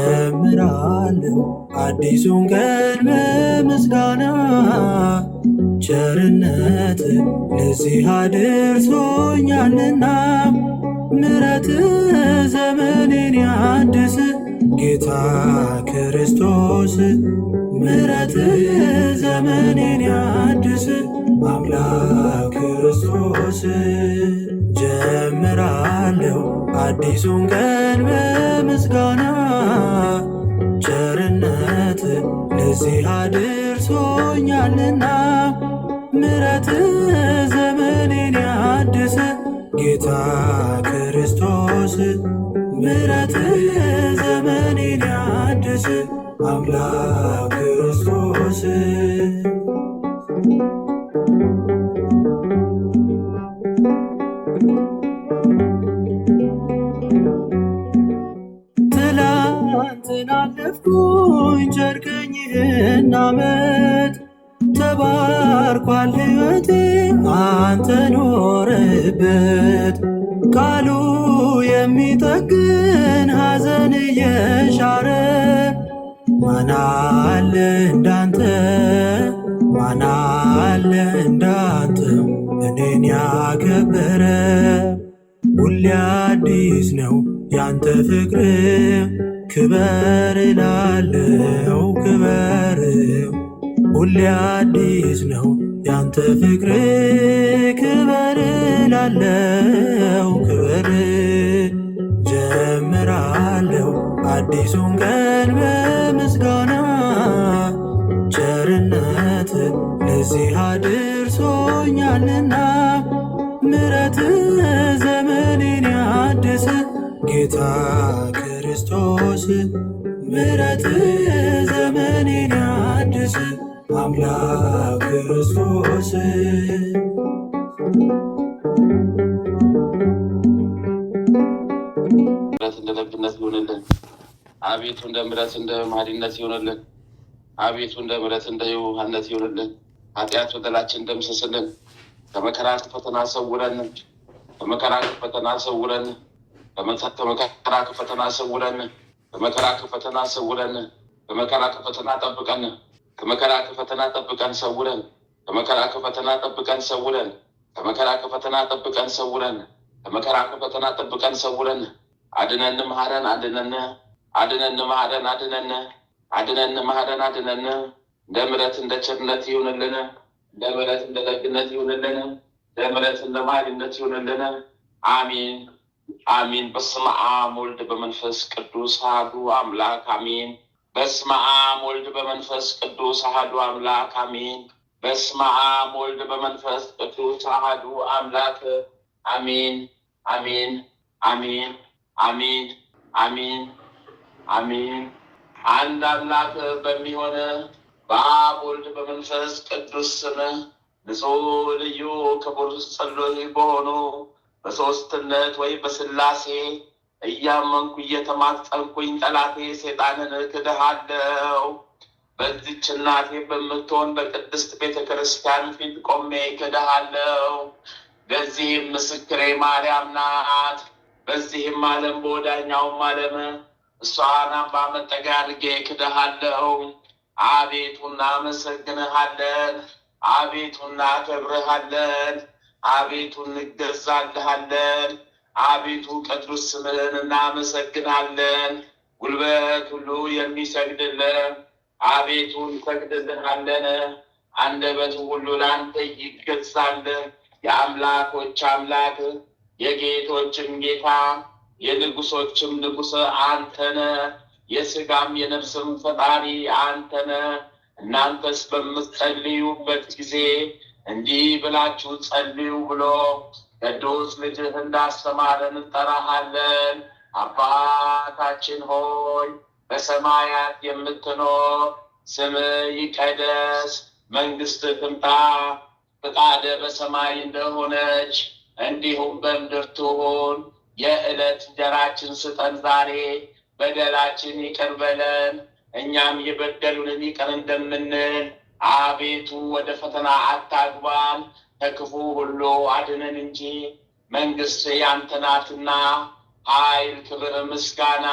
ጀምራለሁ አዲሱን ቀን በምስጋና ቸርነት ለዚህ አድርሶኛልና ምሕረት ዘመኔን ያድስ ጌታ ክርስቶስ ምሕረት ዘመኔን ያድስ አምላክ ክርስቶስ ጀምራለሁ አዲሱን ቀን በምስጋና ቸርነት ለዚህ አድርሶኛልና ምሕረት ዘመኔን ያድስ ጌታ ክርስቶስ ምሕረት ዘመኔን ያድስ አምላክ ክርስቶስ ትላንትን አለፍኩኝ ጨርቀኝህን ዓመት ተባርኳል ሕይወቴ አንተ ኖረህበት ቃሉ የሚጠግን ሐዘን እየሻረ ማን አለ እንዳንተ ማን አለ እንዳንተ እኔን ያከበረ ሁሌ አዲስ ነው ያንተ ፍቅር ክበር እላለሁ ክበር ሁሌ አዲስ ነው ያንተ ፍቅር ክበር እላለሁ ክበር ጀምራለሁ አዲሱን ቀን በምስጋና ቸርነት ለዚህ አድርሶኛልና ምሕረት ዘመኔን ያድስ ጌታ ክርስቶስ ምሕረት ዘመኔን ያድስ አምላክ ክርስቶስ እንደ ደግነት ይሆንልን አቤቱ፣ እንደ ምሕረት እንደ መሐሪነት ይሆንልን አቤቱ፣ እንደ ምሕረት እንደ የዋህነት ይሆንልን። ኃጢአት በደላችን ደምስስልን። ከመከራ ከፈተና ሰውረን። ከመከራ ከፈተና ሰውረን። ከመከራ ከፈተና ሰውረን። ከመከራ ከፈተና ሰውረን። ከመከራ ከፈተና ጠብቀን። ከመከራ ከፈተና ጠብቀን ሰውረን። ከመከራ ከፈተና ጠብቀን ሰውረን። ከመከራ ከፈተና ጠብቀን ሰውረን። ከመከራ ከፈተና ጠብቀን ሰውረን። አድነን መሐረን አድነን አድነን መሐረን አድነን አድነን መሐረን አድነን። እንደ ምሕረት እንደ ቸርነት ይሁንልን። እንደ ምሕረት እንደ ደግነት ይሁንልን። እንደ ምሕረት እንደ መሐሪነት ይሁንልን። አሜን አሜን። በስመ አብ ወልድ በመንፈስ ቅዱስ አሐዱ አምላክ አሜን። በስመ አብ ወልድ በመንፈስ ቅዱስ አሐዱ አምላክ አሜን። በስመ አብ ወልድ በመንፈስ ቅዱስ አሐዱ አምላክ አሜን አሜን አሜን አሜን አሜን አሜን። አንድ አምላክ በሚሆን በአብ ወልድ በመንፈስ ቅዱስ ስም ንጹሕ ልዩ ክቡር ጽሉይ በሆኑ በሦስትነት ወይ በሥላሴ እያመንኩ እየተማጸንኩኝ ጠላቴ ሰይጣንን እክድሃለሁ። በዚህች እናቴ በምትሆን በቅድስት ቤተ ክርስቲያን ፊት ቆሜ እክድሃለሁ። በዚህም ምስክሬ ማርያም ናት። በዚህም ዓለም በወዳኛውም ዓለም እሷን አምባ መጠጊያ አድርጌ እክድሃለሁ። አቤቱ እናመሰግንሃለን። አቤቱ እናከብርሃለን። አቤቱ እንገዛልሃለን። አቤቱ ቅዱስ ስምህን እናመሰግናለን። ጉልበት ሁሉ የሚሰግድልን አቤቱ እንሰግድልሃለን። አንደበት ሁሉ ለአንተ ይገዛል። የአምላኮች አምላክ የጌቶችም ጌታ የንጉሶችም ንጉሥ አንተነ፣ የሥጋም የነፍስም ፈጣሪ አንተነ። እናንተስ በምትጸልዩበት ጊዜ እንዲህ ብላችሁ ጸልዩ ብሎ ቅዱስ ልጅህ እንዳስተማረን እንጠራሃለን። አባታችን ሆይ በሰማያት የምትኖር፣ ስምህ ይቀደስ፣ መንግሥትህ ትምጣ፣ ፈቃድህ በሰማይ እንደሆነች እንዲሁም በምድር ትሁን። የዕለት እንጀራችን ስጠን ዛሬ፣ በደላችን ይቅር በለን እኛም የበደሉንን ይቅር እንደምንል፣ አቤቱ ወደ ፈተና አታግባን ከክፉ ሁሉ አድነን እንጂ መንግሥት ያንተ ናትና ኃይል፣ ክብር፣ ምስጋና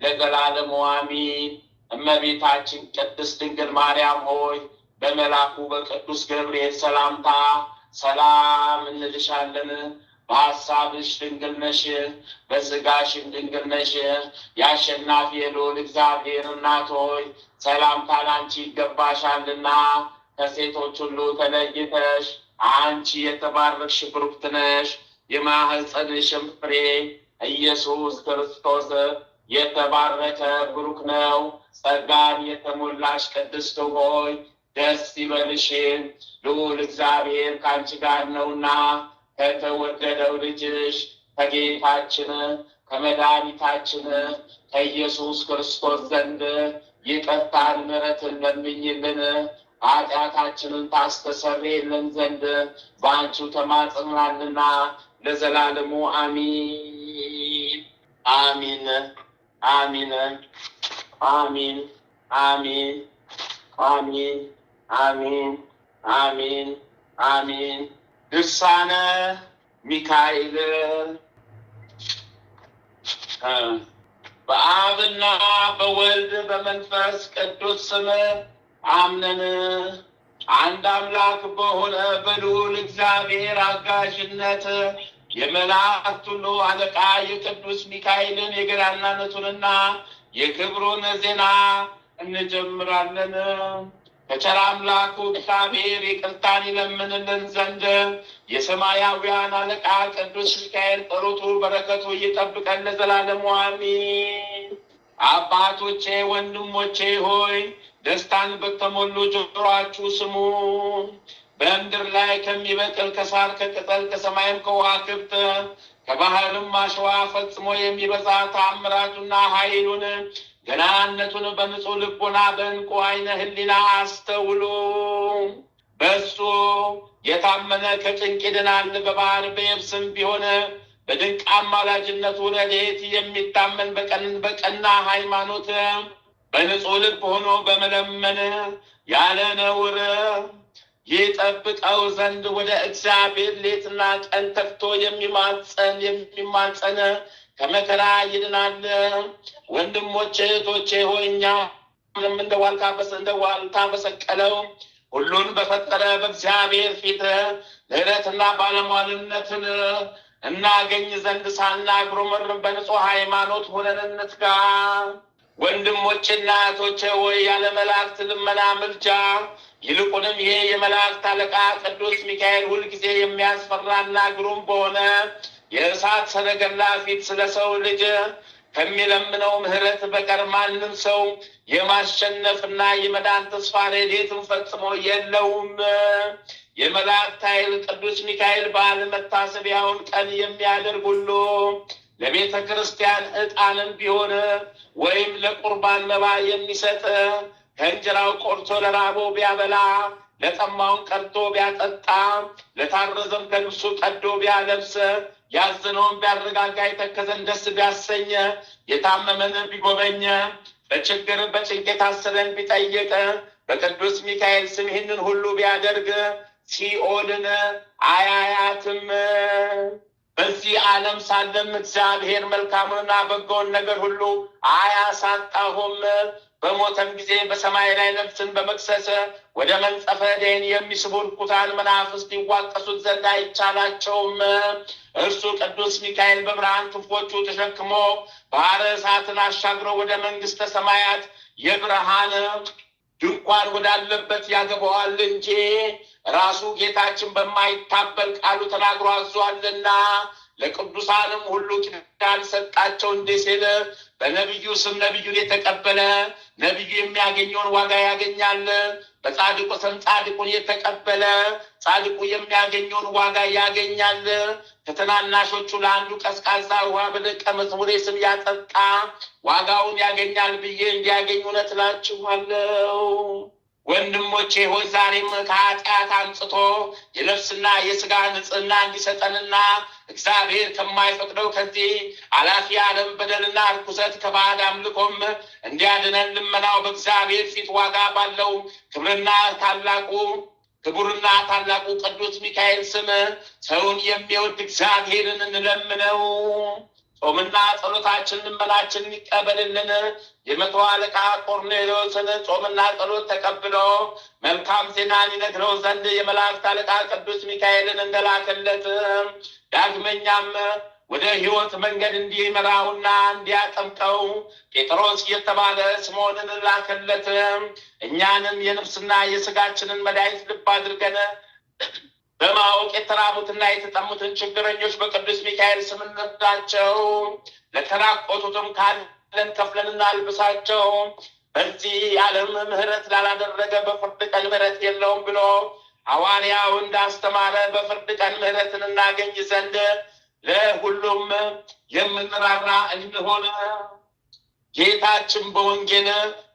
ለዘላለሙ አሜን። እመቤታችን ቅድስት ድንግል ማርያም ሆይ በመልአኩ በቅዱስ ገብርኤል ሰላምታ ሰላም እንልሻለን። በሐሳብሽ ድንግል ነሽ፣ በሥጋሽም ድንግል ነሽ። የአሸናፊ የልዑል እግዚአብሔር እናት ሆይ ሰላምታ ላንቺ ይገባሻልና ከሴቶች ሁሉ ተለይተሽ አንቺ የተባረክሽ ብሩክት ነሽ። የማኅፀንሽም ፍሬ ኢየሱስ ክርስቶስ የተባረከ ብሩክ ነው። ጸጋን የተሞላሽ ቅድስት ሆይ ደስ ይበልሽ፣ ልዑል እግዚአብሔር ከአንቺ ጋር ነውና ከተወደደው ልጅሽ ከጌታችን ከመድኃኒታችን ከኢየሱስ ክርስቶስ ዘንድ ይቅርታን ምሕረትን ለምኝልን ኃጢአታችንን ታስተሰርይልን ዘንድ በአንቺው ተማጽናልና ለዘላለሙ አሚን አሚን አሚን አሚን አሚን አሚን አሚን አሚን አሚን። ድርሳነ ሚካኤል። በአብና በወልድ በመንፈስ ቅዱስ ስም አምነን አንድ አምላክ በሆነ በልዑል እግዚአብሔር አጋዥነት የመላእክት ሁሉ አለቃ የቅዱስ ሚካኤልን የገናናነቱንና የክብሩን ዜና እንጀምራለን። ከቸር አምላኩ እግዚአብሔር ይቅርታን ይለምንልን ዘንድ የሰማያውያን አለቃ ቅዱስ ሚካኤል ጸሎቱ በረከቱ ይጠብቀን ለዘላለሙ አሜን። አባቶቼ ወንድሞቼ ሆይ ደስታን በተሞሉ ጆሮአችሁ ስሙ። በምድር ላይ ከሚበቅል ከሳር ከቅጠል ከሰማይም ከዋክብት ከባህርም አሸዋ ፈጽሞ የሚበዛ ተአምራቱና ኃይሉን ገናነቱን በንጹሕ ልቦና በዕንቁ ዓይነ ሕሊና አስተውሉ። በእሱ የታመነ ከጭንቅ ይድናል። በባህር በየብስም ቢሆን በድንቅ አማላጅነቱ ረድኤት የሚታመን በቀና ሃይማኖት በንጹሕ ልብ ሆኖ በመለመን ያለ ነውር ይጠብቀው ዘንድ ወደ እግዚአብሔር ሌትና ቀን ተግቶ የሚማጸን ከመከራ ይድናል። ወንድሞቼ እህቶቼ ሆይ እኛም እንደ ዋልታ በሰቀለው ሁሉን በፈጠረ በእግዚአብሔር ፊት ምሕረትና ባለሟልነትን እናገኝ ዘንድ ሳናጉረመርም በንጹሕ ሃይማኖት ሆነን እንትጋ። ወንድሞቼና እህቶቼ ሆይ ያለ መላእክት ልመና ምልጃ ይልቁንም ይሄ የመላእክት አለቃ ቅዱስ ሚካኤል ሁልጊዜ የሚያስፈራና ግሩም በሆነ የእሳት ሰረገላ ፊት ስለ ሰው ልጅ ከሚለምነው ምሕረት በቀር ማንም ሰው የማሸነፍና የመዳን ተስፋ ረድኤትም ፈጽሞ የለውም። የመላእክት ኃይል ቅዱስ ሚካኤል በዓል መታሰቢያውን ቀን የሚያደርግ ሁሉ ለቤተ ክርስቲያን ዕጣንም ቢሆን ወይም ለቁርባን መባ የሚሰጥ ከእንጀራው ቆርቶ ለራበው ቢያበላ ለጠማውን ቀድቶ ቢያጠጣ ለታረዘም ከልብሱ ቀዶ ቢያለብስ ያዘነውን ቢያረጋጋ የተከዘን ደስ ቢያሰኝ የታመመን ቢጎበኝ በችግር በጭንቅ የታሰረን ቢጠይቅ በቅዱስ ሚካኤል ስም ይህንን ሁሉ ቢያደርግ ሲኦልን አያያትም። በዚህ ዓለም ሳለም እግዚአብሔር መልካሙንና በጎውን ነገር ሁሉ አያሳጣሁም። በሞተም ጊዜ በሰማይ ላይ ነፍስን በመክሰስ ወደ መንጸፈ ደይን የሚስቡ ርኩሳን መናፍስት ይዋቀሱት ዘንድ አይቻላቸውም። እርሱ ቅዱስ ሚካኤል በብርሃን ክንፎቹ ተሸክሞ ባሕረ እሳትን አሻግሮ ወደ መንግሥተ ሰማያት የብርሃን ድንኳን ወዳለበት ያገባዋል እንጂ ራሱ ጌታችን በማይታበል ቃሉ ተናግሮ አዟልና ለቅዱሳንም ሁሉ ኪዳን ሰጣቸው እንዲህ ሲል በነቢዩ ስም ነቢዩን የተቀበለ ነቢዩ የሚያገኘውን ዋጋ ያገኛል። በጻድቁ ስም ጻድቁን የተቀበለ ጻድቁ የሚያገኘውን ዋጋ ያገኛል። ከትናናሾቹ ለአንዱ ቀዝቃዛ ውሃ በደቀ መዝሙሬ ስም ያጠጣ ዋጋውን ያገኛል ብዬ እንዲያገኝ እውነት እላችኋለሁ። ወንድሞቼ ሆይ ዛሬም ከኃጢአት አንጽቶ የነፍስና የሥጋ ንጽሕና እንዲሰጠንና እግዚአብሔር ከማይፈቅደው ከዚህ አላፊ ዓለም በደልና ርኩሰት ከባዕድ አምልኮም እንዲያድነን ልመናው በእግዚአብሔር ፊት ዋጋ ባለው ክቡርና ታላቁ ቅዱስ ሚካኤል ስም ሰውን የሚወድ እግዚአብሔርን እንለምነው። ጾምና ጸሎታችን ልመናችንን ይቀበልልን። የመቶ አለቃ ቆርኔሌዎስን ጾምና ጸሎት ተቀብሎ መልካም ዜናን ይነግረው ዘንድ የመላእክት አለቃ ቅዱስ ሚካኤልን እንደላከለት ዳግመኛም ወደ ሕይወት መንገድ እንዲመራውና እንዲያጠምቀው ጴጥሮስ የተባለ ስምዖንን ላከለት። እኛንም የነፍስና የሥጋችንን መድኃኒት ልብ አድርገን በማወቅ የተራቡትና የተጠሙትን ችግረኞች በቅዱስ ሚካኤል ስም እንርዳቸው። ለተራቆቱትም ካለን ከፍለን እናልብሳቸው። በዚህ ዓለም ምሕረት ላላደረገ በፍርድ ቀን ምሕረት የለውም ብሎ ሐዋርያው እንዳስተማረ በፍርድ ቀን ምሕረትን እናገኝ ዘንድ ለሁሉም የምንራራ እንሆን። ጌታችን በወንጌል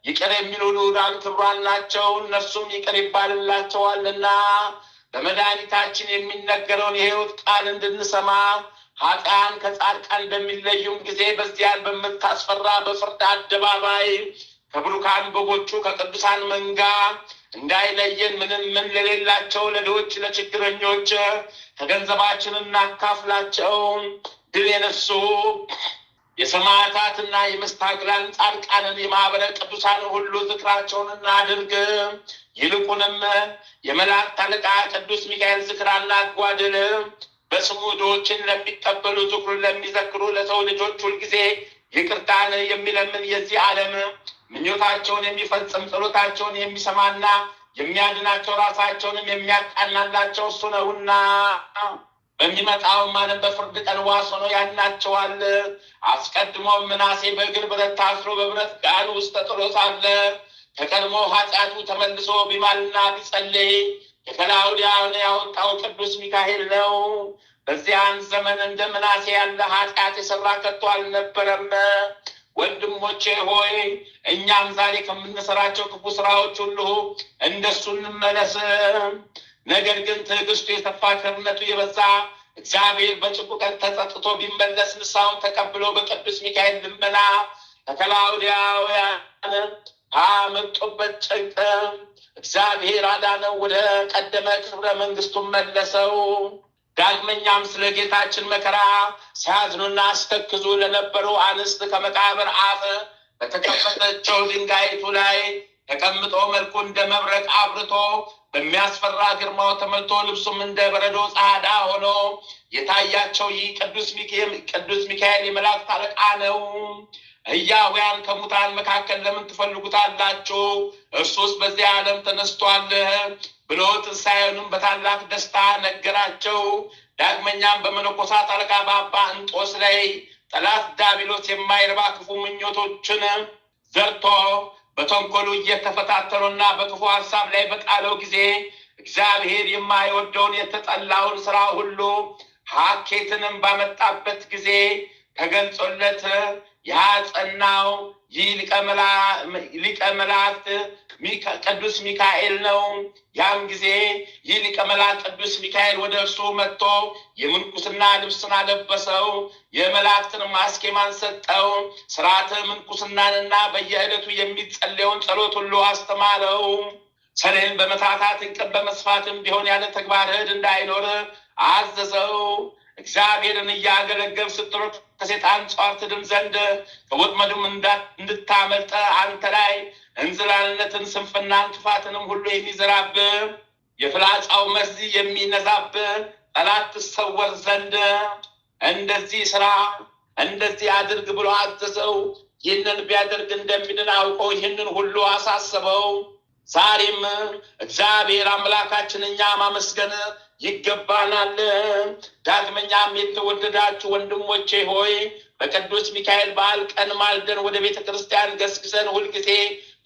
ይቅር የሚሉ ልዑላን ክቡራን ናቸው እነርሱም ይቅር ይባልላቸዋልና በመድኃኒታችን የሚነገረውን የሕይወት ቃል እንድንሰማ ኃጥአን ከጻድቃን በሚለዩም ጊዜ በዚያን በምታስፈራ በፍርድ አደባባይ ከብሩካን በጎቹ ከቅዱሳን መንጋ እንዳይለየን ምን ለሌላቸው ለድሆች ለችግረኞች ከገንዘባችን እናካፍላቸው። ድል የነሱ የሰማዕታትና የመስተጋድላን ጻድቃንን የማኅበረ ቅዱሳንን ሁሉ ዝክራቸውን እናድርግ። ይልቁንም የመላእክት አለቃ ቅዱስ ሚካኤል ዝክር አናጓድል። በስሙ ድሆችን ለሚቀበሉ ዝክሩን ለሚዘክሩ ለሰው ልጆች ሁልጊዜ ይቅርታን የሚለምን የዚህ ዓለም ምኞታቸውን የሚፈጽም ጸሎታቸውን የሚሰማና የሚያድናቸው ራሳቸውንም የሚያቃናላቸው እሱ ነውና በሚመጣው ዓለም በፍርድ ቀን ዋስ ሆኖ ያድናቸዋል። አስቀድሞ ምናሴ በእግር ብረት ታስሮ በብረት ጋን ውስጥ ተጥሎ ሳለ ከቀድሞ ኃጢአቱ ተመልሶ ቢማልና ቢጸልይ ከከላውዲያን ያወጣው ቅዱስ ሚካኤል ነው። በዚያን ዘመን እንደ ምናሴ ያለ ኃጢአት የሰራ ከቶ አልነበረም። ወንድሞቼ ሆይ እኛም ዛሬ ከምንሰራቸው ክፉ ስራዎች ሁሉ እንደሱ እንመለስ። ነገር ግን ትዕግስቱ የሰፋ ቸርነቱ የበዛ እግዚአብሔር በጭንቁ ቀን ተጸጽቶ ቢመለስ ንስሐውን ተቀብሎ በቅዱስ ሚካኤል ልመና ከከላውዲያውያን አመጡበት ጭንቅ እግዚአብሔር አዳነው፣ ወደ ቀደመ ክብረ መንግስቱ መለሰው። ዳግመኛም ስለ ጌታችን መከራ ሲያዝኑና ሲተክዙ ለነበሩ አንስት ከመቃብር አፍ በተከፈተችው ድንጋይቱ ላይ ተቀምጦ መልኩ እንደ መብረቅ አብርቶ በሚያስፈራ ግርማው ተመልቶ ልብሱም እንደ በረዶ ጻዕዳ ሆኖ የታያቸው ይህ ቅዱስ ሚካኤል የመላእክት አለቃ ነው። ሕያውያን ከሙታን መካከል ለምን ትፈልጉታላችሁ? እርሱስ በዚህ ዓለም ተነስቷል ብሎ ትንሣኤውንም በታላቅ ደስታ ነገራቸው። ዳግመኛም በመነኮሳት አለቃ በአባ እንጦስ ላይ ጠላት ዲያብሎስ የማይረባ ክፉ ምኞቶችን ዘርቶ በተንኮሉ እየተፈታተኑና በክፉ ሐሳብ ላይ በጣለው ጊዜ እግዚአብሔር የማይወደውን የተጠላውን ስራ ሁሉ ሐኬትንም ባመጣበት ጊዜ ተገልጾለት ያጸናው ይህ ሊቀ መላእክት ቅዱስ ሚካኤል ነው። ያም ጊዜ ይህ ሊቀ መላእክት ቅዱስ ሚካኤል ወደ እርሱ መጥቶ የምንኩስና ልብስን አለበሰው፣ የመላእክትን ማስኬማን ሰጠው፣ ስርዓተ ምንኩስናንና በየዕለቱ የሚጸለየውን ጸሎት ሁሉ አስተማረው። ሰሌን በመታታት እንቅብ በመስፋትም ቢሆን ያለ ተግባር እድ እንዳይኖር አዘዘው። እግዚአብሔርን እያገለገል ስትሮጥ ከሴጣን ጸዋር ትድን ዘንድ ከወጥመዱም እንድታመልጥ አንተ ላይ እንዝላልነትን፣ ስንፍናን፣ ክፋትንም ሁሉ የሚዘራብህ የፍላጻው መርዝ የሚነዛብህ ጠላት ትሰወር ዘንድ እንደዚህ ስራ እንደዚህ አድርግ ብሎ አዘዘው። ይህንን ቢያደርግ እንደሚድን አውቆ ይህንን ሁሉ አሳሰበው። ዛሬም እግዚአብሔር አምላካችን እኛ ማመስገን ይገባናል። ዳግመኛም የተወደዳችሁ ወንድሞቼ ሆይ በቅዱስ ሚካኤል በዓል ቀን ማልደን ወደ ቤተ ክርስቲያን ገስግሰን ሁልጊዜ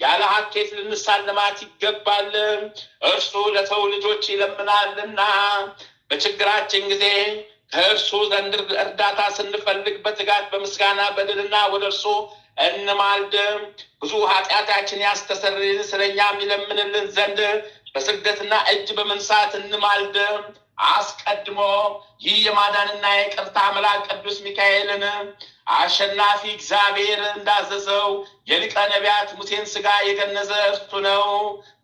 ያለ ሀኬት ልንሳለማት ይገባል። እርሱ ለሰው ልጆች ይለምናልና በችግራችን ጊዜ ከእርሱ ዘንድ እርዳታ ስንፈልግ በትጋት በምስጋና በድልና ወደ እርሱ እንማልድ። ብዙ ኃጢአታችን ያስተሰርይልን ስለኛም ይለምንልን ዘንድ በስግደትና እጅ በመንሳት እንማልድ። አስቀድሞ ይህ የማዳንና የይቅርታ መልአክ ቅዱስ ሚካኤልን አሸናፊ እግዚአብሔር እንዳዘዘው የሊቀ ነቢያት ሙሴን ሥጋ የገነዘ እርሱ ነው።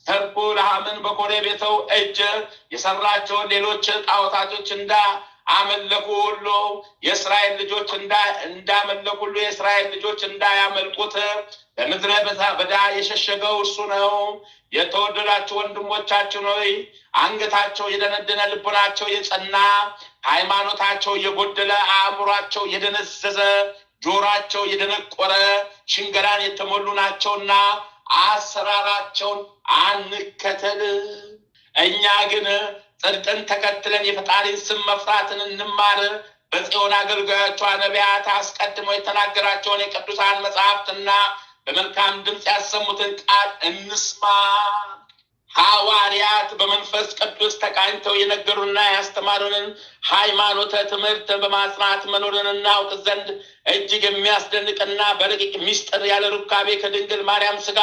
ሰርኩ ለሐምን በኮሬብ የተው እጅ የሰራቸውን ሌሎች ጣዖታቶች እንዳመለኩ ሁሉ የእስራኤል ልጆች እንዳመለኩ ሁሉ የእስራኤል ልጆች እንዳያመልኩት በምድረ በዳ የሸሸገው እርሱ ነው። የተወደዳችሁ ወንድሞቻችን ሆይ አንገታቸው የደነደነ ልቦናቸው የጸና ሃይማኖታቸው የጎደለ አእምሯቸው የደነዘዘ ጆሯቸው የደነቆረ ሽንገላን የተሞሉ ናቸውና አሰራራቸውን አንከተል። እኛ ግን ጽድቅን ተከትለን የፈጣሪን ስም መፍራትን እንማር። በጽዮን አገልጋዮቿ ነቢያት አስቀድመው የተናገራቸውን የቅዱሳን መጽሐፍትና በመልካም ድምፅ ያሰሙትን ቃል እንስማ። ሐዋርያት በመንፈስ ቅዱስ ተቃኝተው የነገሩና ያስተማሩንን ሃይማኖተ ትምህርት በማጽናት መኖርን እናውቅ ዘንድ እጅግ የሚያስደንቅና በረቂቅ ምስጢር ያለ ሩካቤ ከድንግል ማርያም ሥጋ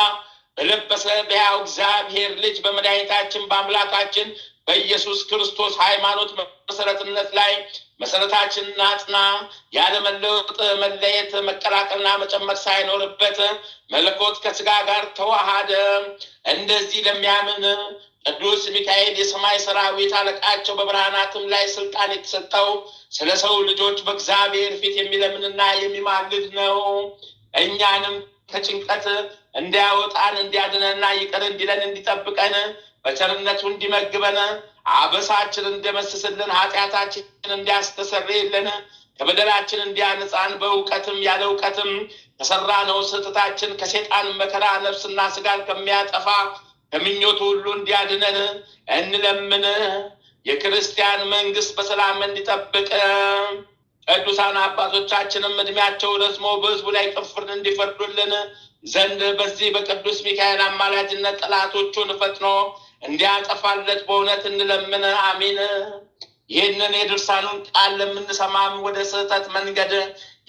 በለበሰ በሕያው እግዚአብሔር ልጅ በመድኃኒታችን በአምላካችን በኢየሱስ ክርስቶስ ሃይማኖት መሰረትነት ላይ መሰረታችንን አጽና። ያለመለወጥ መለየት መቀላቀልና መጨመር ሳይኖርበት መለኮት ከሥጋ ጋር ተዋሃደ። እንደዚህ ለሚያምን ቅዱስ ሚካኤል የሰማይ ሰራዊት አለቃቸው በብርሃናትም ላይ ስልጣን የተሰጠው ስለ ሰው ልጆች በእግዚአብሔር ፊት የሚለምንና የሚማልድ ነው። እኛንም ከጭንቀት እንዲያወጣን እንዲያድነንና ይቅር እንዲለን እንዲጠብቀን በቸርነቱ እንዲመግበን አበሳችን እንደመስስልን ኃጢአታችንን እንዲያስተሰርይልን ከበደላችን እንዲያነጻን በእውቀትም ያለ እውቀትም ከሰራነው ስህተታችን ከሴጣን መከራ ነፍስና ሥጋን ከሚያጠፋ ከምኞቱ ሁሉ እንዲያድነን እንለምን። የክርስቲያን መንግስት በሰላም እንዲጠብቅ ቅዱሳን አባቶቻችንም እድሜያቸው ረዝሞ በሕዝቡ ላይ ፍርድ እንዲፈርዱልን ዘንድ በዚህ በቅዱስ ሚካኤል አማላጅነት ጠላቶቹን ፈጥኖ እንዲያጠፋለት በእውነት እንለምን። አሜን። ይህንን የድርሳኑን ቃል ለምንሰማም ወደ ስህተት መንገድ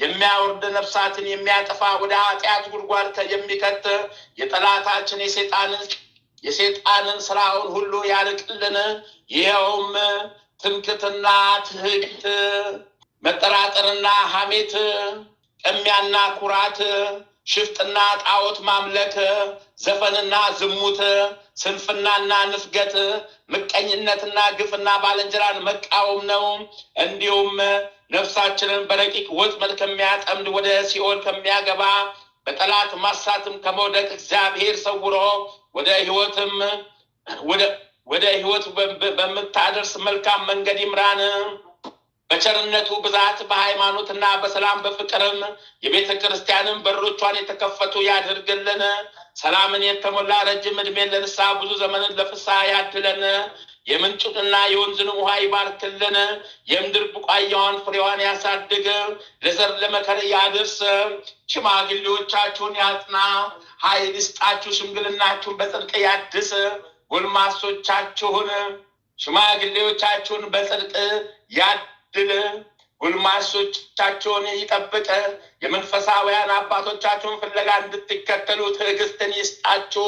የሚያወርድ ነፍሳትን የሚያጠፋ ወደ ኃጢአት ጉድጓድ የሚከት የጠላታችን የሴጣንን ስራውን ሁሉ ያርቅልን። ይኸውም ትምክትና ትዕቢት፣ መጠራጠርና ሐሜት፣ ቅሚያና ኩራት፣ ሽፍጥና ጣዖት ማምለክ፣ ዘፈንና ዝሙት፣ ስንፍናና ንፍገት፣ ምቀኝነትና ግፍና ባልንጀራን መቃወም ነው። እንዲሁም ነፍሳችንን በረቂቅ ወጥመድ ከሚያጠምድ ወደ ሲኦል ከሚያገባ በጠላት ማሳትም ከመውደቅ እግዚአብሔር ሰውሮ ወደ ሕይወት በምታደርስ መልካም መንገድ ይምራን። በቸርነቱ ብዛት በሃይማኖትና በሰላም በፍቅርም የቤተ ክርስቲያንን በሮቿን የተከፈቱ ያድርግልን። ሰላምን የተሞላ ረጅም ዕድሜን ለንስሐ ብዙ ዘመንን ለፍስሐ ያድለን። የምንጩንና የወንዝን ውሃ ይባርክልን። የምድር ቡቃያዋን ፍሬዋን ያሳድግ። ለዘር ለመከር ያድርስ። ሽማግሌዎቻችሁን ያጽና፣ ኃይል ይስጣችሁ። ሽምግልናችሁን በጽድቅ ያድስ። ጎልማሶቻችሁን ሽማግሌዎቻችሁን በጽድቅ ያድል። ጎልማሶቻችሁን ይጠብቅ። የመንፈሳውያን አባቶቻችሁን ፍለጋ እንድትከተሉ ትዕግስትን ይስጣችሁ።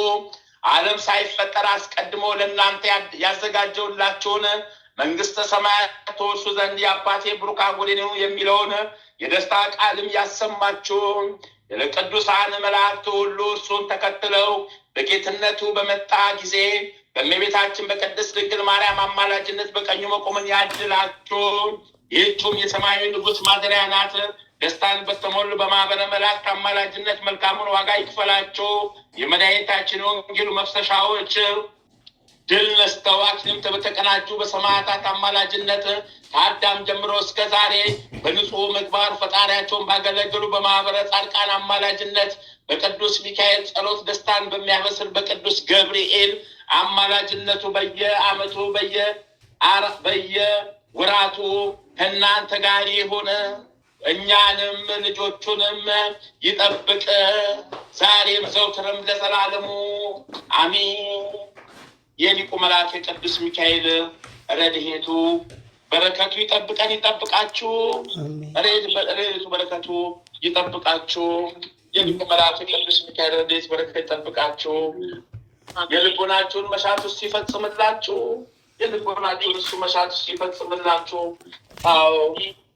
ዓለም ሳይፈጠር አስቀድሞ ለእናንተ ያዘጋጀውላችሁን መንግስተ ሰማያት ተወርሱ ዘንድ የአባቴ ቡሩካን ወዴት ነው የሚለውን የደስታ ቃልም ያሰማችሁ። የቅዱሳን መላእክት ሁሉ እርሱን ተከትለው በጌትነቱ በመጣ ጊዜ በእመቤታችን በቅድስት ድንግል ማርያም አማላጅነት በቀኙ መቆምን ያድላችሁ። ይህችም የሰማያዊ ንጉሥ ማደሪያ ናት። ደስታን በተሞሉ በማህበረ መላእክት አማላጅነት መልካሙን ዋጋ ይክፈላችሁ። የመድኃኒታችን ወንጌሉ መፍሰሻዎች ድል ነስተው አክሊል በተቀናጁ በሰማዕታት አማላጅነት ከአዳም ጀምሮ እስከ ዛሬ በንጹህ ምግባር ፈጣሪያቸውን ባገለገሉ በማህበረ ጻድቃን አማላጅነት በቅዱስ ሚካኤል ጸሎት ደስታን በሚያበስር በቅዱስ ገብርኤል አማላጅነቱ በየዓመቱ በየወራቱ ከእናንተ ጋር ይሁን። እኛንም ልጆቹንም ይጠብቅ ዛሬም ዘውትርም ለዘላለሙ አሜን። የሊቁ መልአክ ቅዱስ ሚካኤል ረድኤቱ በረከቱ ይጠብቀን ይጠብቃችሁ። ረድኤቱ በረከቱ ይጠብቃችሁ። የሊቁ መልአክ ቅዱስ ሚካኤል ረድኤት በረከት ይጠብቃችሁ። የልቦናችሁን መሻት ውስጥ ይፈጽምላችሁ። የልቦናችሁን እሱ መሻት ውስጥ ይፈጽምላችሁ። አዎ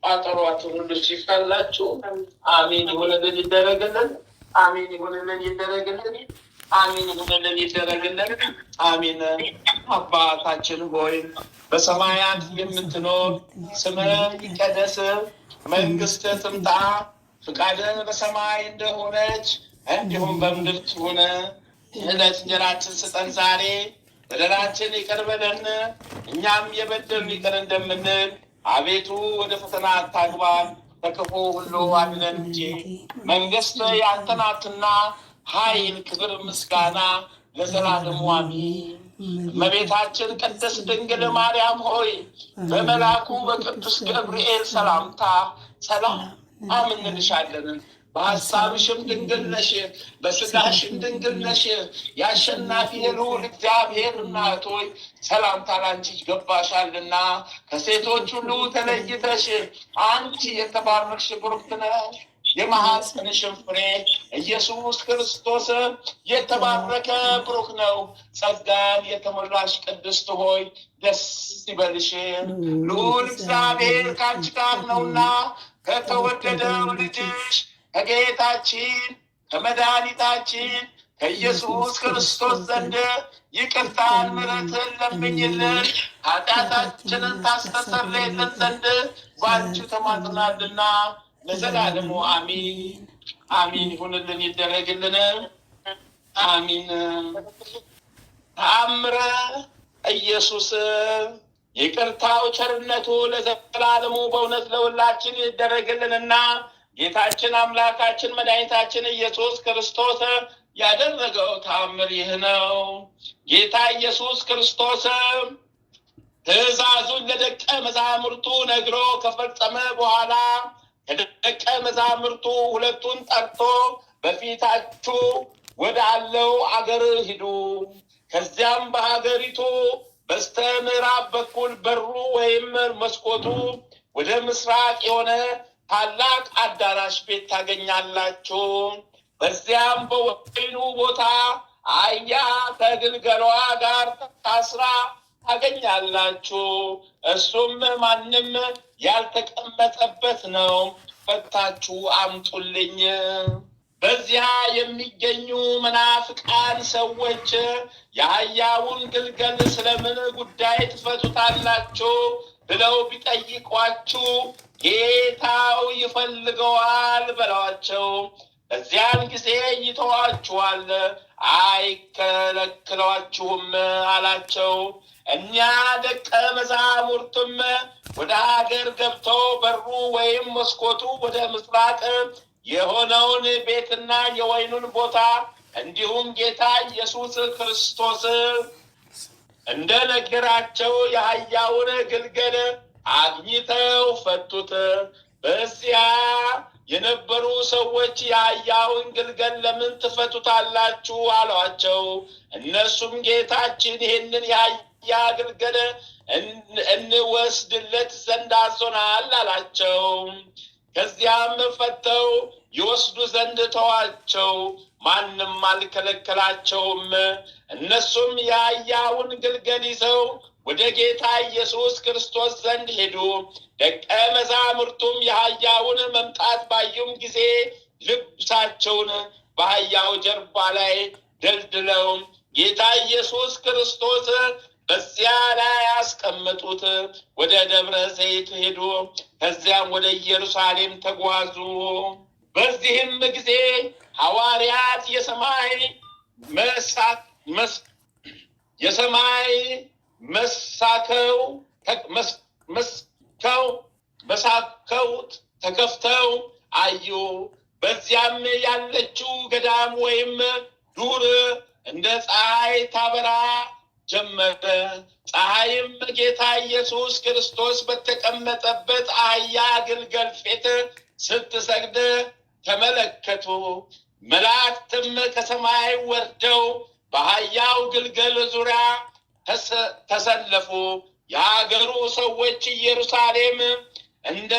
ቋጠሯችሁን ሁሉ ይፍታላችሁ። አሜን ይሁንልን ይደረግልን። አሜን ይሁንልን ይደረግልን። አሜን ይሁንልን ይደረግልን። አሜን። አባታችን ሆይ በሰማያት የምትኖር ስምህ ይቀደስ፣ መንግስትህ ትምጣ፣ ፍቃድህ በሰማይ እንደሆነች እንዲሁም በምድር ትሁን። የዕለት እንጀራችንን ስጠን ዛሬ፣ በደላችንን ይቅር በለን እኛም የበደሉንን ይቅር እንደምንል፣ አቤቱ ወደ ፈተና አታግባን ከክፉ ሁሉ አድነን እንጂ መንግስት ያንተ ናትና ኃይል፣ ክብር፣ ምስጋና ለዘላለሙ አሜን። እመቤታችን ቅድስት ድንግል ማርያም ሆይ በመልአኩ በቅዱስ ገብርኤል ሰላምታ ሰላም እንልሻለን። በሀሳብሽም ድንግል ነሽ፣ በስጋሽም ድንግል ነሽ። የአሸናፊ የልዑል እግዚአብሔር እናት ሆይ ሰላምታ ላንቺ ይገባሻልና ከሴቶች ሁሉ ተለይተሽ አንቺ የተባረክሽ ብሩክት ነሽ። የማኅፀንሽም ፍሬ ኢየሱስ ክርስቶስ የተባረከ ብሩክ ነው። ጸጋን የተሞላሽ ቅድስት ሆይ ደስ ይበልሽ፣ ልዑል እግዚአብሔር ከአንቺ ጋር ነውና ከተወደደው ልጅሽ ከጌታችን ከመድኃኒታችን ከኢየሱስ ክርስቶስ ዘንድ ይቅርታን ምሕረትን ለምኝልን ኃጢአታችንን ታስተሰርይልን ዘንድ ባንቺ ተማጽናልና ለዘላለሙ አሚን አሚን ይሁንልን ይደረግልን አሚን። ተአምረ ኢየሱስ ይቅርታው ቸርነቱ ለዘላለሙ በእውነት ለሁላችን ይደረግልንና ጌታችን አምላካችን መድኃኒታችን ኢየሱስ ክርስቶስ ያደረገው ተአምር ይህ ነው። ጌታ ኢየሱስ ክርስቶስ ትእዛዙን ለደቀ መዛሙርቱ ነግሮ ከፈጸመ በኋላ ከደቀ መዛሙርቱ ሁለቱን ጠርቶ በፊታችሁ ወዳለው አገር ሂዱ፣ ከዚያም በሀገሪቱ በስተ ምዕራብ በኩል በሩ ወይም መስኮቱ ወደ ምስራቅ የሆነ ታላቅ አዳራሽ ቤት ታገኛላችሁ። በዚያም በወይኑ ቦታ አህያ ከግልገሏ ጋር ታስራ ታገኛላችሁ። እሱም ማንም ያልተቀመጠበት ነው። ፈታችሁ አምጡልኝ። በዚያ የሚገኙ መናፍቃን ሰዎች የአህያውን ግልገል ስለምን ጉዳይ ትፈቱታላችሁ ብለው ቢጠይቋችሁ ጌታው ይፈልገዋል በሏቸው። በዚያን ጊዜ ይተዋችኋል፣ አይከለክሏችሁም አላቸው። እኛ ደቀ መዛሙርቱም ወደ ሀገር ገብተው በሩ ወይም መስኮቱ ወደ ምስራቅ የሆነውን ቤትና የወይኑን ቦታ እንዲሁም ጌታ ኢየሱስ ክርስቶስ እንደነገራቸው የአህያውን ግልገል አግኝተው ፈቱት። በዚያ የነበሩ ሰዎች የአህያውን ግልገል ለምን ትፈቱታላችሁ አሏቸው። እነሱም ጌታችን ይህንን የአህያ ግልገል እንወስድለት ዘንድ አዞናል አላቸው። ከዚያም ፈተው ይወስዱ ዘንድ ተዋቸው፣ ማንም አልከለከላቸውም። እነሱም የአህያውን ግልገል ይዘው ወደ ጌታ ኢየሱስ ክርስቶስ ዘንድ ሄዱ። ደቀ መዛሙርቱም የአህያውን መምጣት ባዩም ጊዜ ልብሳቸውን በአህያው ጀርባ ላይ ደልድለው ጌታ ኢየሱስ ክርስቶስ በዚያ ላይ ያስቀመጡት። ወደ ደብረ ዘይት ሄዱ። ከዚያም ወደ ኢየሩሳሌም ተጓዙ። በዚህም ጊዜ ሐዋርያት የሰማይ መሳከው ተከፍተው አዩ። በዚያም ያለችው ገዳም ወይም ዱር እንደ ፀሐይ ታበራ ጀመረ። ፀሐይም ጌታ ኢየሱስ ክርስቶስ በተቀመጠበት አህያ ግልገል ፊት ስትሰግድ ተመለከቱ። መላእክትም ከሰማይ ወርደው በአህያው ግልገል ዙሪያ ተሰለፉ። የሀገሩ ሰዎች ኢየሩሳሌም እንደ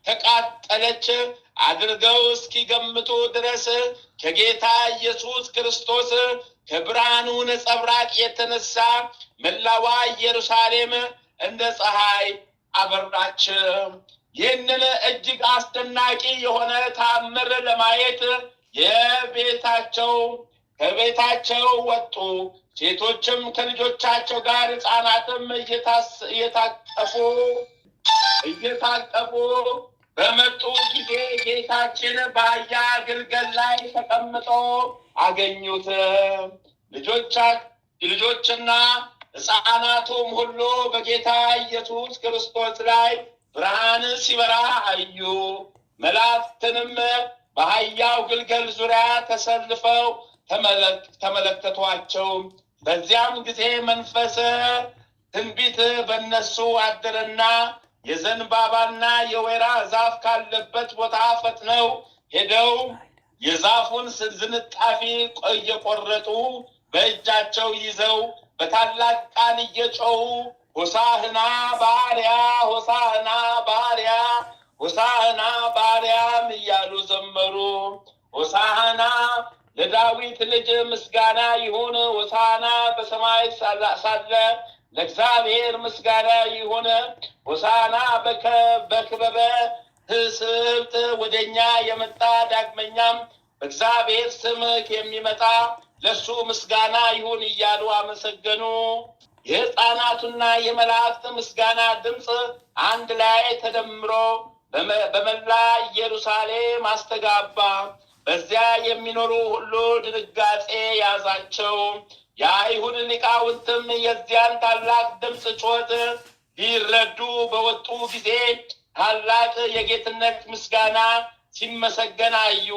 ተቃጠለች አድርገው እስኪገምቱ ድረስ ከጌታ ኢየሱስ ክርስቶስ ከብርሃኑ ነጸብራቅ የተነሳ መላዋ ኢየሩሳሌም እንደ ፀሐይ አበራች። ይህንን እጅግ አስደናቂ የሆነ ተአምር ለማየት ከቤታቸው ወጡ። ሴቶችም ከልጆቻቸው ጋር፣ ሕፃናትም እየታቀፉ በመጡ ጊዜ ጌታችን በአህያ ግልገል ላይ ተቀምጦ አገኙት። ልጆችና ሕፃናቱም ሁሉ በጌታ ኢየሱስ ክርስቶስ ላይ ብርሃን ሲበራ አዩ። መላእክትንም በአህያው ግልገል ዙሪያ ተሰልፈው ተመለከቷቸው። በዚያም ጊዜ መንፈስ ትንቢት በእነሱ አደረና የዘንባባና የወይራ ዛፍ ካለበት ቦታ ፈጥነው ሄደው የዛፉን ዝንጣፊ እየቆረጡ በእጃቸው ይዘው በታላቅ ቃል እየጮሁ ሆሳዕና በአርያም፣ ሆሳዕና በአርያም፣ ሆሳዕና በአርያም እያሉ ዘመሩ። ሆሳዕና ለዳዊት ልጅ ምስጋና ይሁን። ሆሳዕና በሰማይ ሳለ ለእግዚአብሔር ምስጋና ይሁን። ሆሳዕና በክበበ ትስብእት ወደኛ የመጣ ዳግመኛም በእግዚአብሔር ስም የሚመጣ ለሱ ምስጋና ይሁን እያሉ አመሰገኑ። የሕፃናቱና የመላእክት ምስጋና ድምፅ አንድ ላይ ተደምሮ በመላ ኢየሩሳሌም አስተጋባ። በዚያ የሚኖሩ ሁሉ ድንጋጤ ያዛቸው። የአይሁድ ሊቃውንትም የዚያን ታላቅ ድምፅ ጩኸት ሊረዱ በወጡ ጊዜ ታላቅ የጌትነት ምስጋና ሲመሰገን አዩ።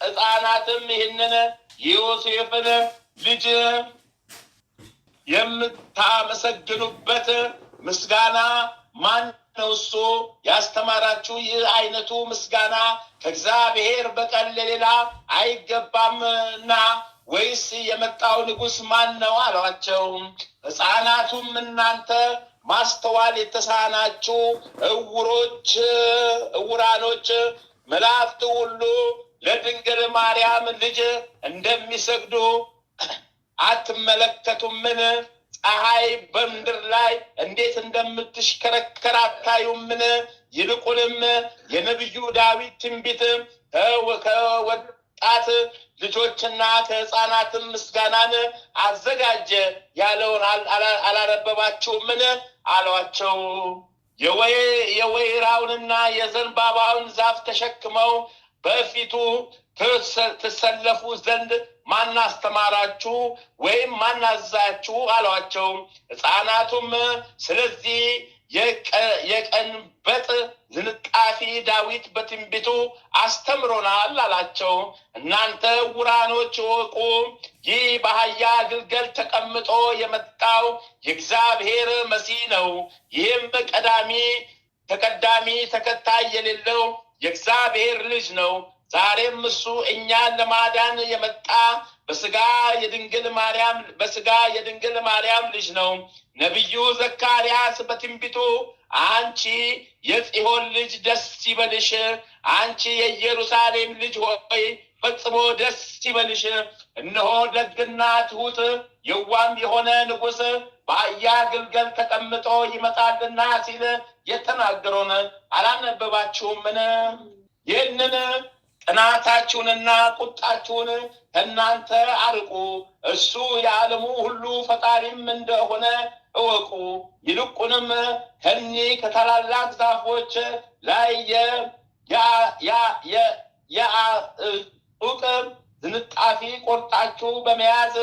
ሕፃናትም ይህንን የዮሴፍን ልጅ የምታመሰግኑበት ምስጋና ማን ነው? እሱ ያስተማራችሁ ይህ አይነቱ ምስጋና ከእግዚአብሔር በቀር ለሌላ አይገባምና ወይስ የመጣው ንጉሥ ማን ነው አሏቸው። ሕፃናቱም እናንተ ማስተዋል የተሳናችሁ እውራኖች መላእክት ሁሉ ለድንግል ማርያም ልጅ እንደሚሰግዱ አትመለከቱምን? ፀሐይ በምድር ላይ እንዴት እንደምትሽከረከር አታዩምን? ይልቁንም የነቢዩ ዳዊት ትንቢት ከወጣት ልጆችና ከሕፃናትም ምስጋናን አዘጋጀ ያለውን አላነበባችሁምን? አሏቸው። የወይራውንና የዘንባባውን ዛፍ ተሸክመው በፊቱ ትሰለፉ ዘንድ ማን አስተማራችሁ ወይም ማን አዛችሁ? አሏቸው። ሕፃናቱም ስለዚህ የቀንበጥ ዝንጣፊ ዳዊት በትንቢቱ አስተምሮናል አላቸው። እናንተ ዕውራኖች እወቁ፣ ይህ በአህያ ግልገል ተቀምጦ የመጣው የእግዚአብሔር መሲህ ነው። ይህም ተቀዳሚ ተከታይ የሌለው የእግዚአብሔር ልጅ ነው። ዛሬም እሱ እኛን ለማዳን የመጣ በስጋ የድንግል ማርያም ልጅ ነው። ነቢዩ ዘካርያስ በትንቢቱ አንቺ የጽዮን ልጅ ደስ ይበልሽ፣ አንቺ የኢየሩሳሌም ልጅ ሆይ ፈጽሞ ደስ ይበልሽ፣ እነሆ ደግና ትሑት የዋም የሆነ ንጉሥ በአህያ ግልገል ተቀምጦ ይመጣልና ሲል የተናገረውን አላነበባችሁምን? ይህንን ቅናታችሁንና ቁጣችሁን ከእናንተ አርቁ፣ እሱ የዓለሙ ሁሉ ፈጣሪም እንደሆነ እወቁ። ይልቁንም ከኒህ ከታላላቅ ዛፎች ላይ የአጡቅ ዝንጣፊ ቆርጣችሁ በመያዝ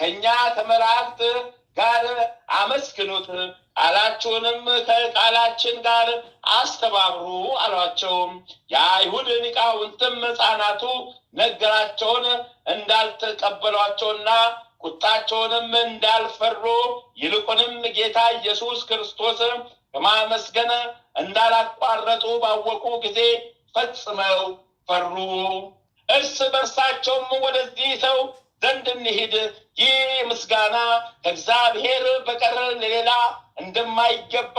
ከእኛ ከመላእክት ጋር አመስግኑት፣ ቃላችሁንም ከቃላችን ጋር አስተባብሩ አሏቸው። የአይሁድ ሊቃውንትም ሕፃናቱ ነገራቸውን እንዳልተቀበሏቸውና ቁጣቸውንም እንዳልፈሩ ይልቁንም ጌታ ኢየሱስ ክርስቶስ ከማመስገን እንዳላቋረጡ ባወቁ ጊዜ ፈጽመው ፈሩ። እርስ በርሳቸውም ወደዚህ ሰው ዘንድ እንሂድ፣ ይህ ምስጋና ከእግዚአብሔር በቀር ሌላ እንደማይገባ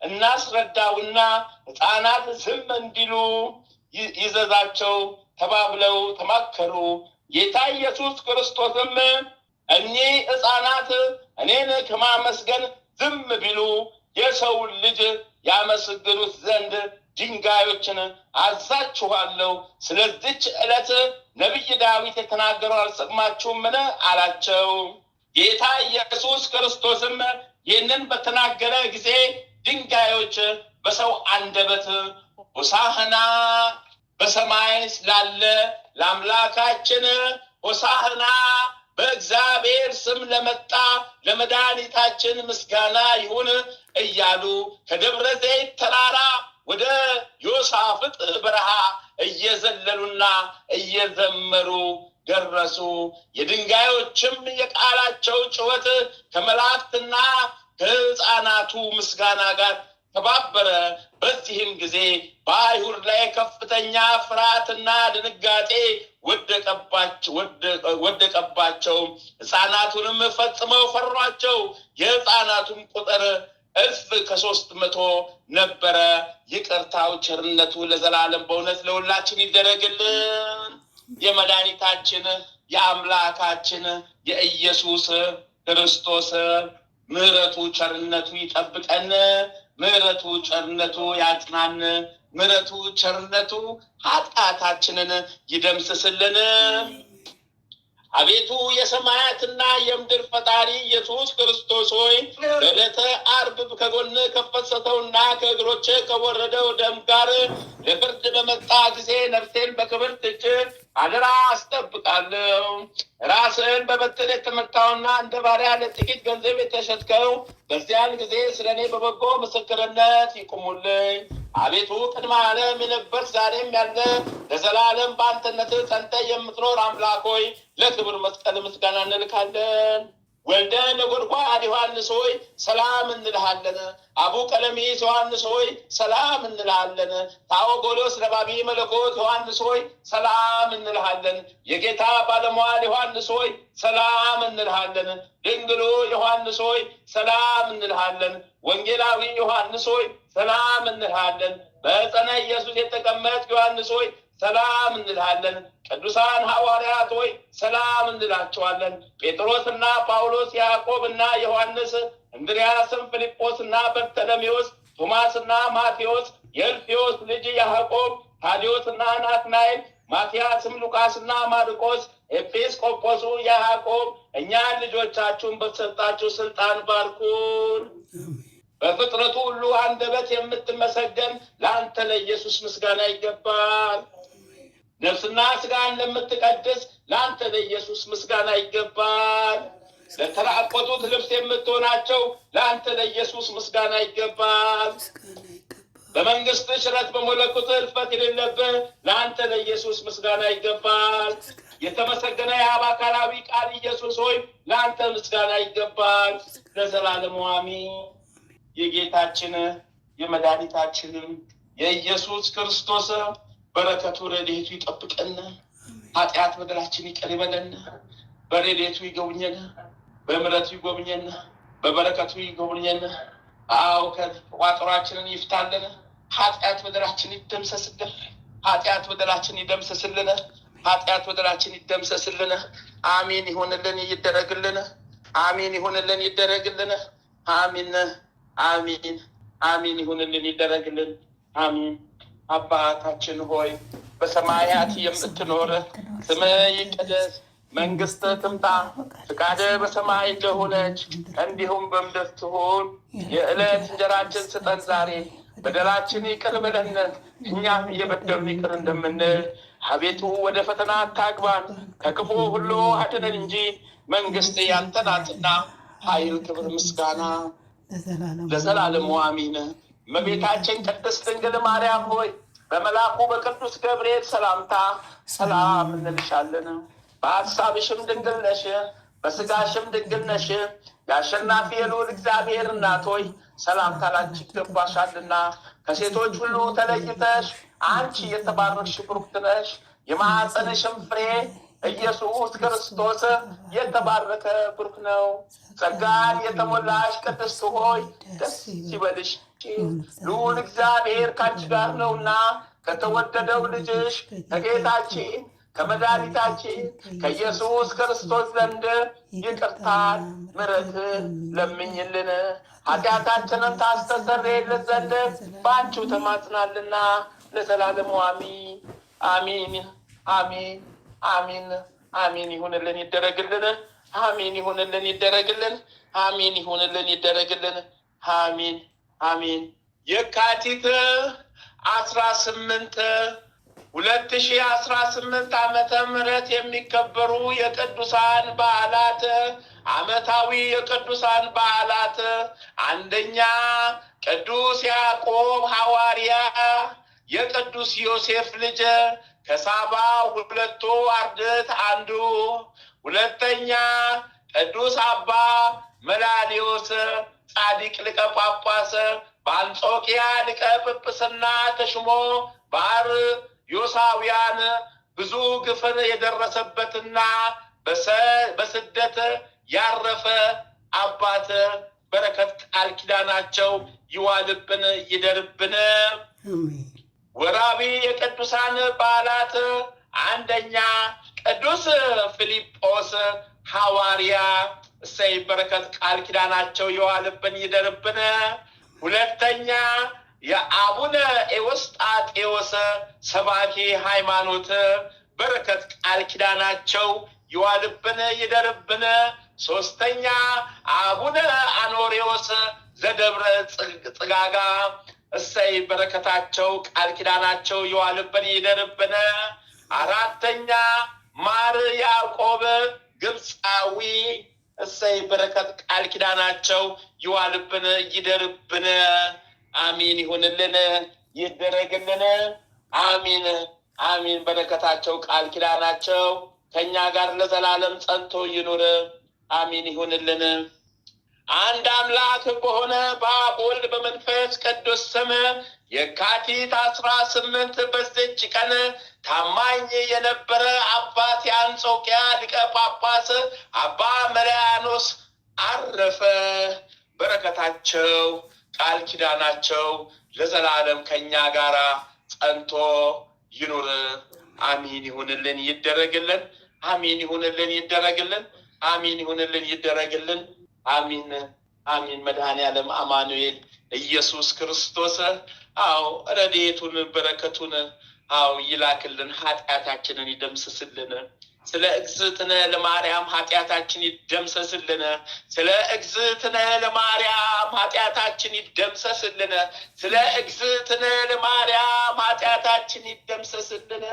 እናስረዳውና ሕፃናት ዝም እንዲሉ ይዘዛቸው ተባብለው ተማከሩ። ጌታ ኢየሱስ ክርስቶስም እኒህ ሕፃናት እኔን ከማመስገን ዝም ቢሉ የሰውን ልጅ ያመሰግኑት ዘንድ ድንጋዮችን አዛችኋለሁ። ስለዚች ዕለት ነቢይ ዳዊት የተናገረው አልሰማችሁምን? አላቸው። ጌታ ኢየሱስ ክርስቶስም ይህንን በተናገረ ጊዜ ድንጋዮች በሰው አንደበት ሆሳዕና በሰማይ ስላለ ለአምላካችን ሆሳዕና በእግዚአብሔር ስም ለመጣ ለመድኃኒታችን ምስጋና ይሁን እያሉ ከደብረ ዘይት ተራራ ወደ ዮሳፍጥ በረሃ እየዘለሉና እየዘመሩ ደረሱ። የድንጋዮችም የቃላቸው ጩኸት ከመላእክትና ከሕፃናቱ ምስጋና ጋር ተባበረ። በዚህም ጊዜ በአይሁድ ላይ ከፍተኛ ፍርሃትና ድንጋጤ ወደቀባቸው። ሕፃናቱንም ፈጽመው ፈሯቸው። የሕፃናቱም ቁጥር 300 ነበረ። ይቅርታው ቸርነቱ ለዘላለም በእውነት ለሁላችን ይደረግልን። የመድኃኒታችን የአምላካችን የኢየሱስ ክርስቶስ ምሕረቱ ቸርነቱ ይጠብቀን። ምሕረቱ ቸርነቱ ያጽናን። ምሕረቱ ቸርነቱ ኃጢአታችንን ይደምስስልን። አቤቱ የሰማያትና የምድር ፈጣሪ ኢየሱስ ክርስቶስ ሆይ በዕለተ ዓርብ ከጎን ከፈሰሰውና ከእግሮች ከወረደው ደም ጋር ለፍርድ በመጣ ጊዜ ነፍሴን በክብርት እጅህ አደራ አስጠብቃለሁ። ራስህን በበትር የተመታውና እንደ ባሪያ ለጥቂት ገንዘብ የተሸጥከው በዚያን ጊዜ ስለ እኔ በበጎ ምስክርነት ይቁሙልኝ። አቤቱ ቅድመ ዓለም የነበርክ ዛሬም ያለ ለዘላለም በአንተነት ጸንተህ የምትኖር አምላክ ሆይ ለክብር መስቀል ምስጋና እንልካለን። ወልደ ነጎድጓድ ዮሐንስ ሆይ ሰላም እንልሃለን። አቡ ቀለሚስ ዮሐንስ ሆይ ሰላም እንልሃለን። ታኦጎሎስ ነባቢ መለኮት ዮሐንስ ሆይ ሰላም እንልሃለን። የጌታ ባለሟል ዮሐንስ ሆይ ሰላም እንልሃለን። ድንግሉ ዮሐንስ ሆይ ሰላም እንልሃለን። ወንጌላዊ ዮሐንስ ሆይ ሰላም እንልሃለን። በዕፀነ ኢየሱስ የተቀመጥክ ዮሐንስ ሆይ ሰላም እንልሃለን። ቅዱሳን ሐዋርያት ሆይ ሰላም እንላቸዋለን። ጴጥሮስና ጳውሎስ፣ ያዕቆብና ዮሐንስ፣ እንድርያስም፣ ፊልጶስና በርተለሜዎስ፣ ቶማስና ማቴዎስ፣ የእልፍዮስ ልጅ ያዕቆብ፣ ታዲዮስና ናትናኤል፣ ማትያስም፣ ሉቃስና ማርቆስ፣ ኤጲስቆጶሱ ያዕቆብ፣ እኛን ልጆቻችሁን በተሰጣችሁ ስልጣን ባርኩን። በፍጥረቱ ሁሉ አንደበት የምትመሰገን ለአንተ ለኢየሱስ ምስጋና ይገባል። ነፍስና ስጋን ለምትቀድስ ለአንተ ለኢየሱስ ምስጋና ይገባል። ለተራቆቱት ልብስ የምትሆናቸው ለአንተ ለኢየሱስ ምስጋና ይገባል። በመንግስት ሽረት በመለኮት እልፈት የሌለብህ ለአንተ ለኢየሱስ ምስጋና ይገባል። የተመሰገነ የአብ አካላዊ ቃል ኢየሱስ ሆይ ለአንተ ምስጋና ይገባል ለዘላለሙ አሜን። የጌታችን የመድኃኒታችንም የኢየሱስ ክርስቶስ በረከቱ ረድኤቱ ይጠብቀን። ኃጢአት በደላችን ይቅር ይበለን። በረድኤቱ ይጎብኘን፣ በምሕረቱ ይጎብኘን፣ በበረከቱ ይጎብኘን። አዎ ከቋጠሯችንን ይፍታልን። ኃጢአት በደላችን ይደምሰስልን። ኃጢአት በደላችን ይደምሰስልን። ኃጢአት በደላችን ይደምሰስልን። አሜን ይሁንልን ይደረግልን። አሜን ይሁንልን ይደረግልን። አሜን አሜን አሜን ይሁንልን ይደረግልን። አሜን። አባታችን ሆይ በሰማያት የምትኖር ስምህ ይቀደስ፣ መንግስትህ ትምጣ፣ ፈቃድህ በሰማይ እንደሆነች እንዲሁም በምድር ትሁን። የዕለት እንጀራችንን ስጠን ዛሬ፣ በደላችን ይቅር በለን እኛም እየበደሉን ይቅር እንደምንል። አቤቱ ወደ ፈተና አታግባን፣ ከክፉ ሁሉ አድነን እንጂ መንግስት ያንተ ናትና ኃይል፣ ክብር፣ ምስጋና ለዘላለሙ አሚን። እመቤታችን ቅድስት ድንግል ማርያም ሆይ በመልአኩ በቅዱስ ገብርኤል ሰላምታ ሰላም እንልሻለን። በሐሳብሽም ድንግል ነሽ፣ በስጋሽም ድንግል ነሽ። የአሸናፊ የልዑል እግዚአብሔር እናት ሆይ ሰላምታ ላንቺ ይገባሻልና ከሴቶች ሁሉ ተለይተሽ አንቺ የተባረክሽ ብሩክት ነሽ። የማኅፀንሽም ፍሬ ኢየሱስ ክርስቶስ የተባረከ ብሩክ ነው። ጸጋን የተሞላሽ ቅድስት ሆይ ደስ ይበልሽ፣ ልዑል እግዚአብሔር ካንቺ ጋር ነውና ከተወደደው ልጅሽ ከጌታችን ከመድኃኒታችን ከኢየሱስ ክርስቶስ ዘንድ ይቅርታን ምሕረትን ለምኝልን ኃጢአታችንን ታስተሰርይልን ዘንድ በአንቺው ተማጽናልና ለዘላለሙ አሚን አሚን አሚን አሚን አሚን። ይሁንልን ይደረግልን። አሚን ይሁንልን ይደረግልን። አሚን ይሁንልን ይደረግልን። አሚን አሚን። የካቲት 18 2018 ዓመተ ምህረት የሚከበሩ የቅዱሳን በዓላት ዓመታዊ የቅዱሳን በዓላት፣ አንደኛ ቅዱስ ያዕቆብ ሐዋርያ የቅዱስ ዮሴፍ ልጅ ከሳባ ሁለቱ አርድእት አንዱ። ሁለተኛ ቅዱስ አባ መላሊዮስ ጻድቅ ሊቀ ጳጳስ በአንጾኪያ ሊቀ ጵጵስና ተሽሞ በአርዮሳውያን ብዙ ግፍን የደረሰበትና በስደት ያረፈ አባት በረከት ቃል ኪዳናቸው ይዋልብን ይደርብን። ወራዊ የቅዱሳን በዓላት፣ አንደኛ ቅዱስ ፊልጶስ ሐዋርያ እሰይ በረከት ቃል ኪዳናቸው ይዋልብን ይደርብን። ሁለተኛ የአቡነ ኤዎስጣቴዎስ ሰባኪ ሃይማኖት በረከት ቃል ኪዳናቸው ይዋልብን ይደርብን። ሶስተኛ አቡነ አኖሬዎስ ዘደብረ ጽጋጋ እሰይ በረከታቸው ቃል ኪዳናቸው ይዋልብን ይደርብን። አራተኛ ማር ያዕቆብ ግብፃዊ እሰይ በረከት ቃል ኪዳናቸው ይዋልብን ይደርብን። አሚን ይሁንልን ይደረግልን። አሚን አሚን። በረከታቸው ቃል ኪዳናቸው ከኛ ጋር ለዘላለም ጸንቶ ይኑር። አሚን ይሁንልን። አንድ አምላክ በሆነ በአብ ወልድ በመንፈስ ቅዱስ ስም የካቲት 18 በዚች ቀን ታማኝ የነበረ አባት የአንጾኪያ ሊቀ ጳጳስ አባ መርያኖስ አረፈ። በረከታቸው ቃል ኪዳናቸው ለዘላለም ከኛ ጋር ጸንቶ ይኑር። አሚን ይሁንልን ይደረግልን። አሚን ይሁንልን ይደረግልን። አሚን ይሁንልን ይደረግልን። አሚን አሚን። መድኃኔዓለም አማኑኤል ኢየሱስ ክርስቶስ ረድኤቱን በረከቱን ይላክልን፣ ኃጢአታችንን ይደምስስልን። ስለ እግዝእትነ ለማርያም ኃጢአታችን ይደምሰስልን። ስለ እግዝእትነ ለማርያም ኃጢአታችን ይደምሰስልን። ስለ እግዝእትነ ለማርያም ኃጢአታችን ይደምሰስልን።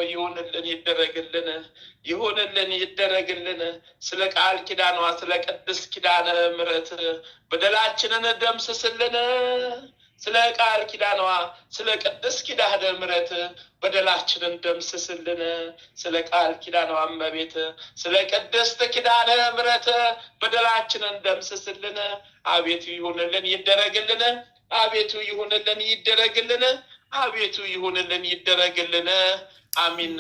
ይሁንልን ይደረግልን። ይሁንልን ይደረግልን። ስለ ቃል ኪዳኗ ስለ ቅድስት ኪዳነ ምሕረት በደላችንን ደምስስልን። ስለ ቃል ኪዳኗ ስለ ቅድስት ኪዳነ ምሕረት በደላችንን ደምስስልን። ስለ ቃል ኪዳኗ እመቤት ስለ ቅድስት ኪዳነ ምሕረት በደላችንን ደምስስልን። አቤቱ ይሁንልን ይደረግልን። አቤቱ ይሁንልን ይደረግልን። አቤቱ ይሁንልን ይደረግልን። አሚን።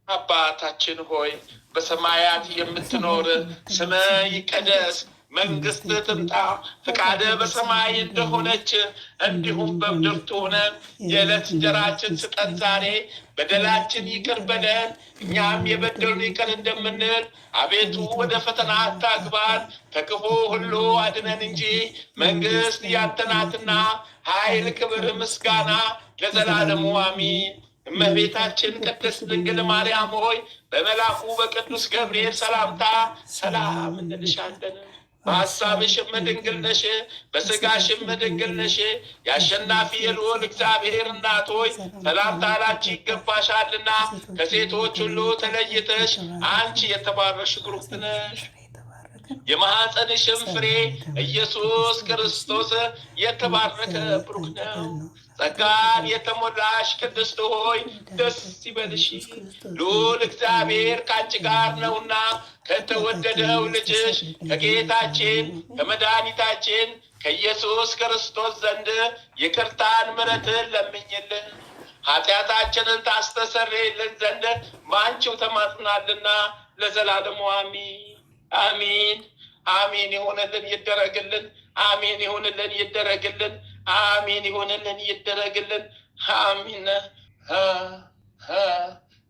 አባታችን ሆይ በሰማያት የምትኖር ስምህ ይቀደስ፣ መንግስት ትምጣ፣ ፈቃደ በሰማይ እንደሆነች እንዲሁም በምድር ትሁን። የዕለት እንጀራችን ስጠን ዛሬ፣ በደላችን ይቅር በለን እኛም የበደሉን ይቅር እንደምንል፣ አቤቱ ወደ ፈተና አታግባን ከክፉ ሁሉ አድነን እንጂ መንግስት ያንተ ናትና ኃይል፣ ክብር፣ ምስጋና ለዘላለሙ አሚን። እመቤታችን ቅድስት ድንግል ማርያም ሆይ በመልአኩ በቅዱስ ገብርኤል ሰላምታ ሰላም እንልሻለን። በሐሳብሽም ድንግል ነሽ፣ በሥጋሽም ድንግል ነሽ። የአሸናፊ የልዑል እግዚአብሔር እናት ሆይ ሰላምታ ላንቺ ይገባሻልና ከሴቶች ሁሉ ተለይተሽ አንቺ የተባረክሽ ብሩክት ነሽ። የማኅፀንሽም ፍሬ ኢየሱስ ክርስቶስ የተባረከ ብሩክ ነው። ጸጋን የተሞላሽ ቅድስት ሆይ ደስ ይበልሽ፣ ልዑል እግዚአብሔር ከአንቺ ጋር ነውና ከተወደደው ልጅሽ ከጌታችን ከመድኃኒታችን ከኢየሱስ ክርስቶስ ዘንድ ይቅርታን ምሕረትን ለምኝልን ኃጢአታችንን ታስተሰርይልን ዘንድ በአንቺው ተማጽናልና ለዘላለሙ አሚን አሚን አሚን። ይሁንልን ይደረግልን። አሚን ይሁንልን ይደረግልን። አሚን ይሁንልን ይደረግልን። አሚን።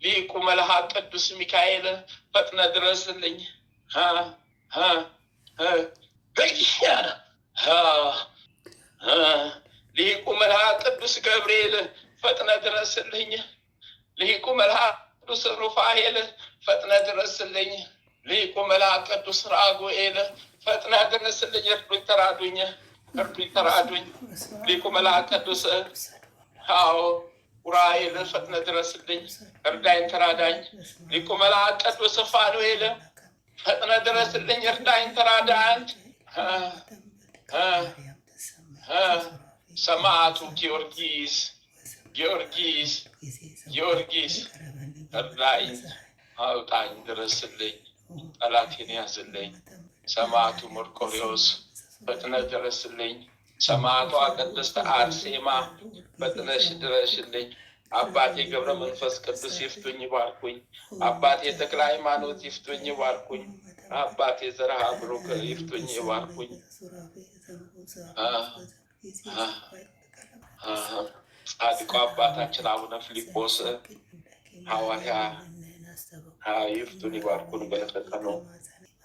ሊቁ መልአክ ቅዱስ ሚካኤል ፈጥነ ድረስልኝ። ሊቁ መልአክ ቅዱስ ገብርኤል ፈጥነ ድረስልኝ። ሊቁ መልአክ ቅዱስ ሩፋኤል ፈጥነ ድረስልኝ። ሊቁ መልአክ ቅዱስ ራጉኤል ፈጥነ ድረስልኝ። እርዱኝ ተራዱኝ፣ እርዱኝ ተራዱኝ። ሊቁ መልአክ ቅዱስ ኡራኤል ፈጥነ ድረስልኝ፣ እርዳኝ ተራዳኝ። ሊቁ መልአክ ቅዱስ ፋኑኤል ፈጥነ ድረስልኝ፣ እርዳኝ ተራዳኝ። ሰማዕቱ ጊዮርጊስ ጊዮርጊስ ጊዮርጊስ እርዳኝ፣ አውጣኝ፣ ድረስልኝ፣ ጠላቴን ያዝልኝ። ሰማዕቱ መርቆሬዎስ ፈጥነ ድረስልኝ። ሰማዕቷ ቅድስት አርሴማ ፈጥነሽ ድረሽልኝ። አባቴ ገብረ መንፈስ ቅዱስ ይፍቱኝ ይባርኩኝ። አባቴ ተክለ ሃይማኖት ይፍቱኝ ይባርኩኝ። አባቴ ዘርዓ ብሩክ ይፍቱኝ ይባርኩኝ። ጻድቁ አባታችን አቡነ ፊልጶስ ሐዋርያ ይፍቱን ይባርኩን። በረከተ ነው።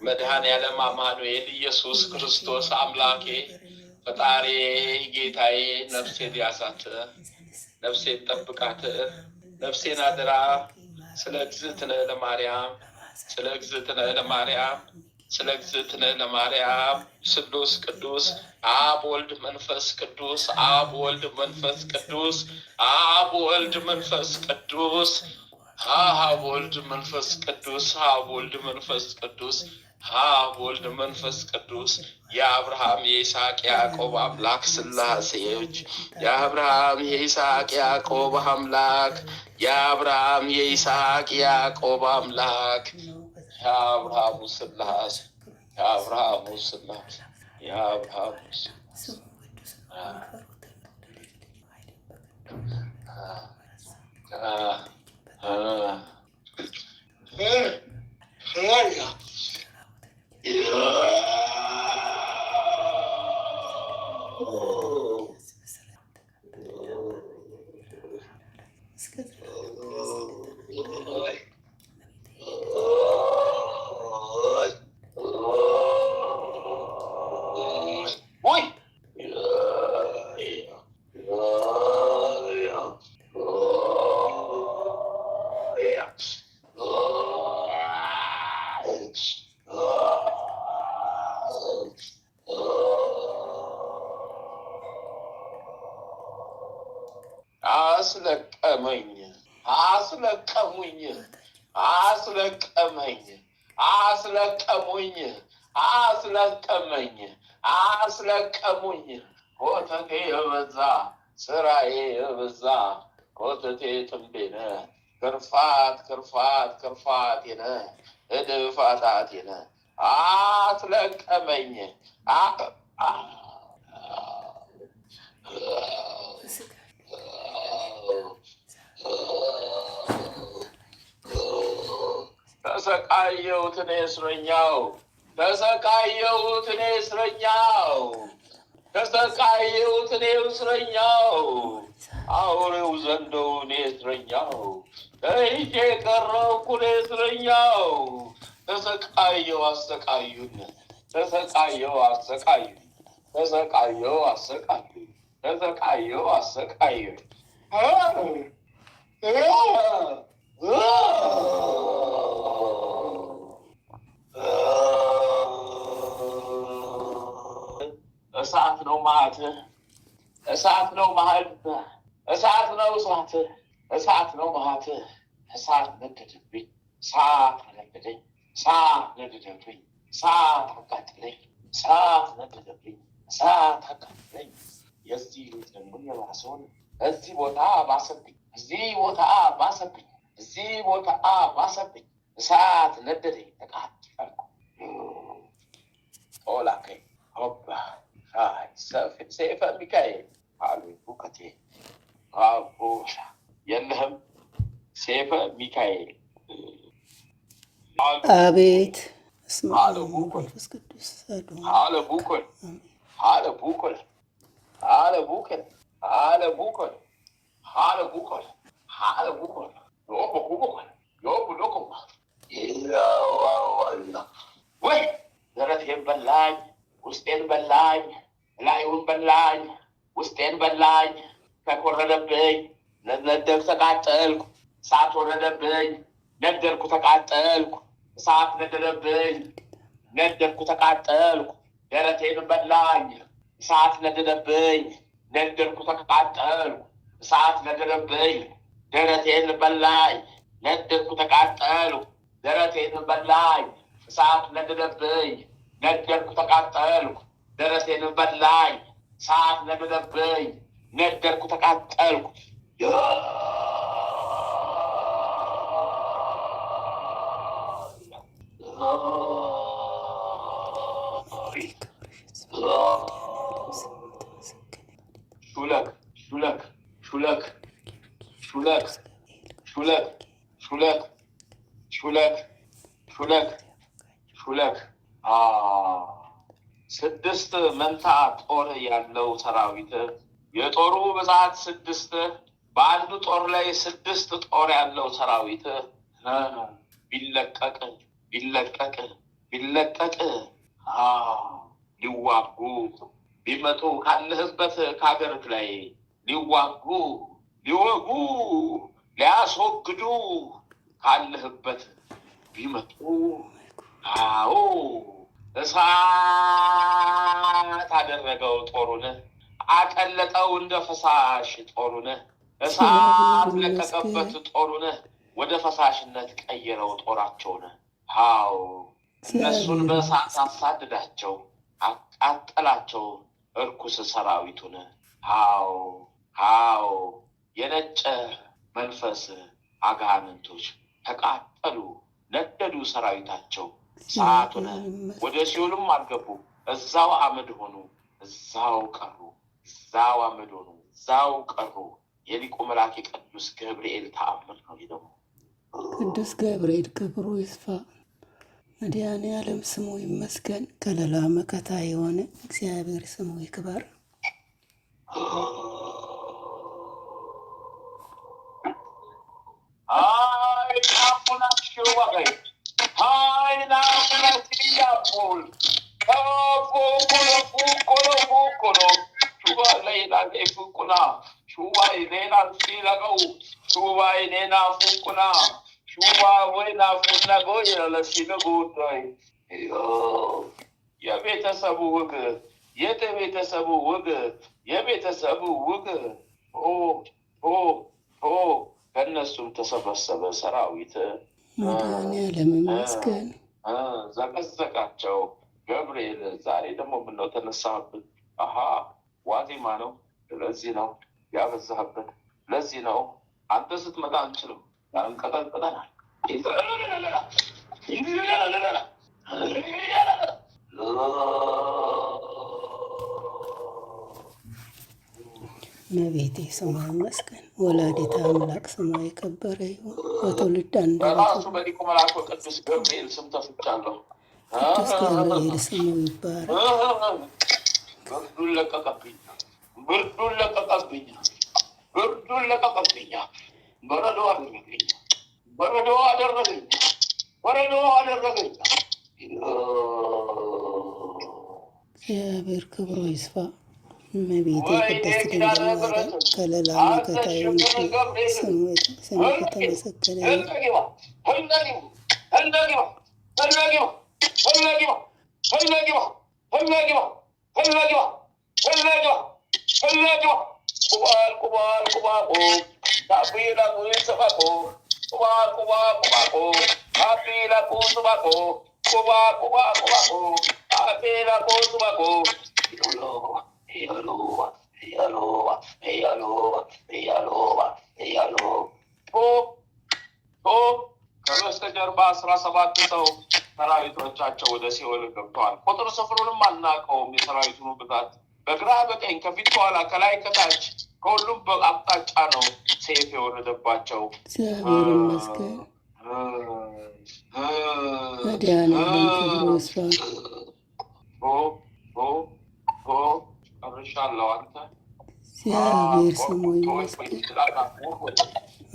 መድኃኔዓለም አማኑኤል ኢየሱስ ክርስቶስ አምላኬ ፈጣሪ ጌታዬ ነፍሴን ያዛት፣ ነፍሴን ጠብቃት፣ ነፍሴን አደራ። ስለ እግዝእትነ ለማርያም ስለ እግዝእትነ ለማርያም ስለ እግዝእትነ ለማርያም ስሉስ ቅዱስ አብ ወልድ መንፈስ ቅዱስ አብ ወልድ መንፈስ ቅዱስ አብ ወልድ መንፈስ ቅዱስ አብ ወልድ መንፈስ ቅዱስ አብ ወልድ መንፈስ ቅዱስ አብ ወልድ መንፈስ ቅዱስ የአብርሃም የይስሐቅ ያዕቆብ አምላክ ሥላሴዎች የአብርሃም የይስሐቅ ያዕቆብ አምላክ የአብርሃም የይስሐቅ ያዕቆብ አምላክ የአብርሃሙ ሥላሴ የአብርሃሙ ሥላሴ የአብርሃሙ አስለቀመኝ አስለቀሙኝ አስለቀመኝ አስለቀሙኝ አስለቀመኝ አስለቀሙኝ። ኮተቴ የበዛ ስራዬ የበዛ ኮተቴ ጥንቤነ ክርፋት ክርፋት ክርፋቴነ እድፋታቴነ አስለቀመኝ ተሰቃየሁት እኔ እስረኛው ተሰቃየሁት እኔ እስረኛው ተሰቃየሁት እኔ እስረኛው አውሬው ዘንዶው እኔ እስረኛው ተይዤ ቀረብኩ እኔ እስረኛው ተሰቃየሁ አሰቃዩን ተሰቃየሁ አሰቃዩን ተሰቃየሁ አሰቃዩን ተሰቃየሁ አሰቃዩን እሳት ነው መሀል እሳት ነው እሳት እሳት ነው መሀት እሳት ነደደብኝ እሳት ነደደኝ እሳት ነደደብኝ እሳት አቃጥለኝ እሳት ነደደብኝ እሳት አቃጥለኝ። የዚህ ደግሞ የባሰውን እዚህ ቦታ ባሰብኝ እዚህ ቦታ ባሰብኝ እዚህ ቦታ ባሰብኝ እሳት ነደደኝ ተቃጠልኩ። ኦላከኝ ሆባ ሰይፈ ሚካኤል አሉ ቡከቴ አቦሻ የለህም ሰይፈ ሚካኤል አቤት አለ ቡኮል አለ ቡኮል አለ ቡኮል አለ ቡኮል አለ ቡኮል አለ ቡኮል አለ ቡኮል ዮቦ ቡኮል ዮቦ ሎኮማ ወይ ደረቴን በላኝ ውስጤን በላኝ ላዩን በላኝ ውስጤን በላኝ ተቆረደብኝ ነደድኩ ተቃጠልኩ እሳት ወረደብኝ ነደድኩ ተቃጠልኩ እሳት ነደደብኝ ነደድኩ ተቃጠልኩ ደረቴን በላኝ እሳት ነደደብኝ ነደድኩ ተቃጠልኩ እሳት ነደደብኝ ደረቴን በላኝ ነደድኩ ተቃጠልኩ ደረቴን በላኝ እሳት ነደደብኝ ነደድኩ ተቃጠልኩ ደረቴን በላኝ እሳት ነደደብኝ ነደድኩ ተቃጠልኩ። ሹለክ ሹለክ ሹለክ ሹለክ ሹለክ ሹለክ ሹለክ ሹለክ ሹለክ ስድስት መንታ ጦር ያለው ሰራዊት የጦሩ ብዛት ስድስት በአንዱ ጦር ላይ ስድስት ጦር ያለው ሰራዊት ቢለቀቅ ቢለቀቅ ቢለቀቅ ሊዋጉ ቢመጡ ካለህበት ከሀገርህ ላይ ሊዋጉ ሊወጉ ሊያስወግዱ ካለህበት ቢመጡ አዎ እሳት አደረገው ጦሩን አቀለጠው እንደ ፈሳሽ ጦሩን እሳት ለቀቀበት ጦሩን ወደ ፈሳሽነት ቀየረው ጦራቸውን። አዎ እነሱን በእሳት አሳድዳቸው አቃጠላቸው እርኩስ ሰራዊቱን። አዎ አዎ የነጨ መንፈስ አጋንንቶች ተቃጠሉ ነደዱ ሰራዊታቸው። ሰዓቱን ወደ ሲኦልም አልገቡ እዛው አመድ ሆኑ እዛው ቀሩ እዛው አመድ ሆኑ እዛው ቀሩ። የሊቁ መልአክ ቅዱስ ገብርኤል ተአምር ነው። ይሄ ደግሞ ቅዱስ ገብርኤል ክብሩ ይስፋ። መድኃኔዓለም ስሙ ይመስገን። ከለላ መከታ የሆነ እግዚአብሔር ስሙ ይክበር። አይ ናሙናችሁ ወገይ አይ ናሙናችሁ ያፖል ፉቁሎ ሹባይ ሌላ ፉቁና ሹባይ ሌላ ሲላገው ሹባይ ሌላ ፉቁና ሹባ ወይና ፉናጎ ለሲለጎይ የቤተሰቡ ውግ የቤተሰቡ ውግ የቤተሰቡ ውግ ከእነሱም ተሰበሰበ ሰራዊት። መድኃኔዓለም ይመስገን። ዘቀዘቃቸው ገብርኤል። ዛሬ ደግሞ ምነው ተነሳህብን? ዋዜማ ነው። ለዚህ ነው ያበዛህበት። ለዚህ ነው አንተ ስትመጣ አንችልም ያንቀጠቅጠናል። እመቤቴ ስሟ ይመስገን። ወላዲተ አምላክ ስሟ የከበረ ይሁን። በትውልድ አንደበት ራሱ በሊቁ መልአክ ቅዱስ ገብርኤል ስም ተፍቻለሁ። ቅዱስ ገብርኤል ስሙ ይባረክ። ብርዱን ለቀቀብኝ፣ ብርዱን ለቀቀብኝ፣ ብርዱን ለቀቀብኝ። በረዶ አደረገኝ፣ በረዶ አደረገኝ፣ በረዶ አደረገኝ። እግዚአብሔር ክብሩ ይስፋ። እመቤቴ ቅድስት ድንግል ማርያም ከለላ መከታ የሆነች ስሙ የተመሰገነ ከበስተጀርባ 17 ሰው ሰራዊቶቻቸው ወደ ሲኦል ገብተዋል። ቁጥር ስፍሩንም አናውቀውም። የሰራዊቱን ብዛት በግራ በቀኝ ከፊት በኋላ ከላይ ከታች ከሁሉም አቅጣጫ ነው ሰይፍ የወረደባቸው። እግዚአብሔር ይመስገን። መድኃኒዓለም ክብሩ ይስፋ። ጨርሻለሁ። አንተ እግዚአብሔር ስሙ ይመስገን።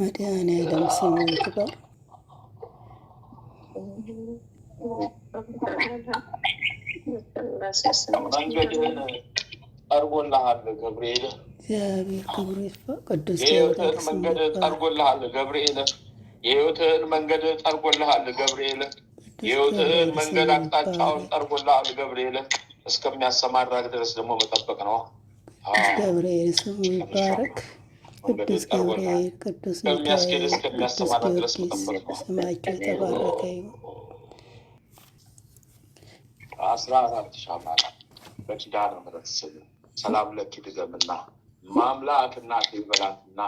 መድኃኒዓለም ስሙ ይክበር። መንገድህን ጠርጎልሃል ገብርኤል። እግዚአብሔር ክብሩ ይስፋ። ቅዱስ የሕይወትህን መንገድ ጠርጎልሃል ገብርኤል። የሕይወትህን መንገድ ጠርጎልሃል ገብርኤል። የሕይወትህን መንገድ አቅጣጫውን ጠርጎልሃል ገብርኤል። እስከሚያሰማራህ ድረስ ደግሞ መጠበቅ ነው። ገብርኤል ስሙ ይባረክ። ቅዱስ ገብርኤል፣ ቅዱስ ሚካኤል፣ ቅዱስ ጊዮርጊስ ስማቸው የተባረከ ይሁን። 14 ሻማና በኪዳነ ምሕረት ስም ሰላም ለኪ ድገምና ማምላክ እናቴ በላትና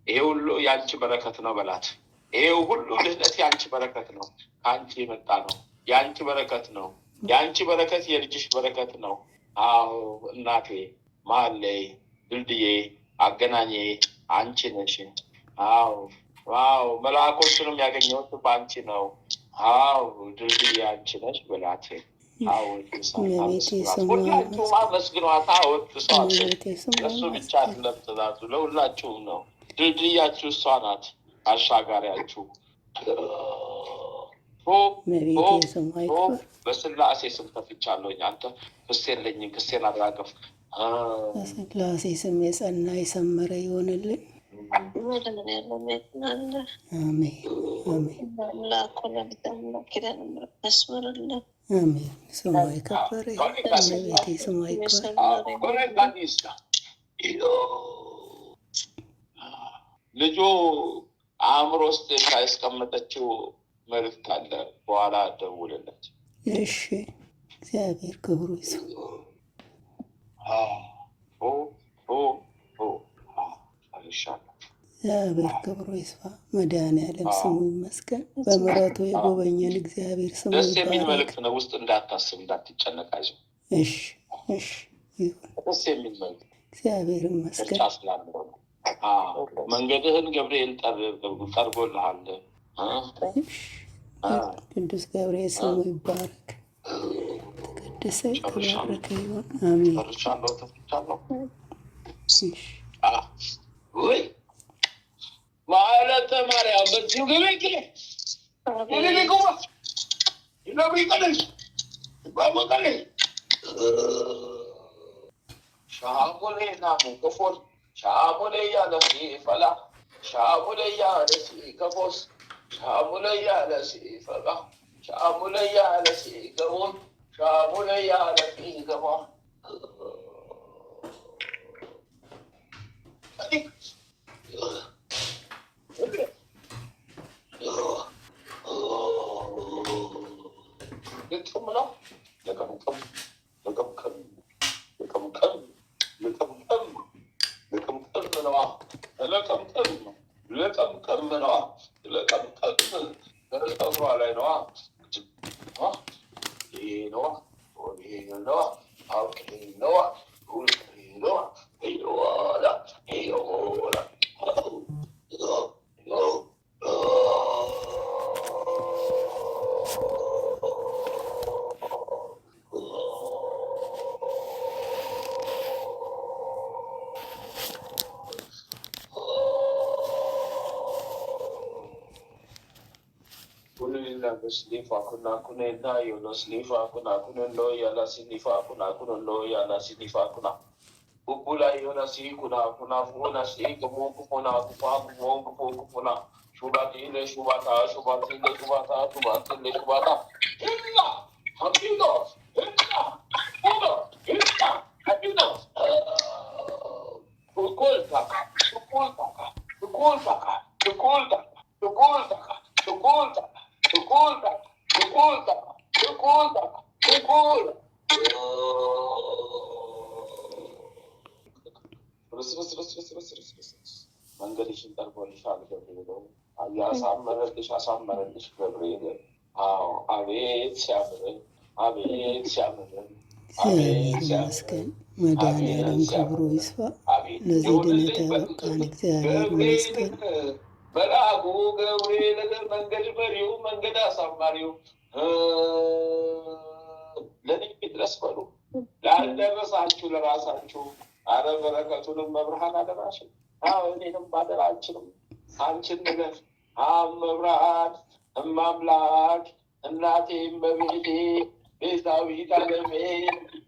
ይሄ ሁሉ ያንቺ በረከት ነው በላት። ይሄ ሁሉ ልህነት ያንቺ በረከት ነው፣ ከአንቺ የመጣ ነው። ያንቺ በረከት ነው። ያንቺ በረከት የልጅሽ በረከት ነው። አዎ እናቴ ማለይ ድልድዬ አገናኜ አንቺ ነሽ። አዎ ዋው መልአኮቹንም ያገኘሁት በአንቺ ነው። አዎ ድልድዬ አንቺ ነሽ በላት። ሁላችሁም አመስግኗት፣ አወድሷት። እሱ ብቻ አይደለም ትእዛዙ ለሁላችሁም ነው። ድልድያችሁ እሷ ናት፣ አሻጋሪያችሁ። በስላሴ ስም ከፍቻለሁኝ። አንተ ክስ የለኝም፣ ክሴን አራገፍ። በስላሴ ስም የጸና የሰመረ ይሆንልን። አሜን አሜን። ስሟ የከበረ እመቤቴ ስሟ ይክበር። ልጁ አእምሮ ውስጥ ያስቀመጠችው መልዕክት አለ፣ በኋላ ደውልለት። እሺ፣ እግዚአብሔር ክብሩ ይስፋ። እግዚአብሔር ክብሩ ይስፋ። መድኃኒዓለም ስሙ ይመስገን። በምሕረቱ የጎበኘን እግዚአብሔር ስሙ ደስ የሚል መልዕክት ነው። ውስጥ እንዳታስብ፣ እንዳትጨነቅ፣ አይዞህ። እሺ፣ እሺ፣ ይሁን። ደስ የሚል መልዕክት እግዚአብሔር ይመስገን። መንገድህን ገብርኤል ጠርጎልሃል። ቅዱስ ገብርኤል ስሙ ይባረክ፣ ተቀደሰ የተባረከ ይሁን። አሜን። ማለተ ማርያም በዚሁ ገበቄ ሻሙሌ ናሙ ከፎል ሻሙሌ ያለ ሲፈላ ሻሙሌ ያለ ሲከፎስ ሻሙሌ ያለ ሲፈላ ሻሙሌ ያለ ሲገቦን ሻሙሌ ያለ ሲገባ Slifa kuna kunenda yono slifa kuna kunendo yala slifa kuna kunondo yala slifa kuna bubula yona si kuna kuna si kumu kuna kuna shubati le shubata illa habido illa habido መንገድሽን ጠርጎልሻል ገብርኤል፣ አሳመረልሽ ገብርኤል። አዎ አቤት ሲያምር፣ አቤት ሲያምር፣ እግዚአብሔር ይመስገን። መድኃኒዓለም ክብሩ ይስፋ። ለዚህ ድነት ያበቃን እግዚአብሔር ይመስገን። መልአኩ ገብርኤል መንገድ መሪው፣ መንገድ አሳማሪው ለእኔ ድረስ በሉ። ላልደረሳችሁ ለራሳችሁ አረ በረከቱንም መብርሃን አደራሽን። እኔንም ባደራችንም አንቺን ነገር መብርሃን እማምላክ እናቴ እመቤቴ ቤዛዊት ዓለሜ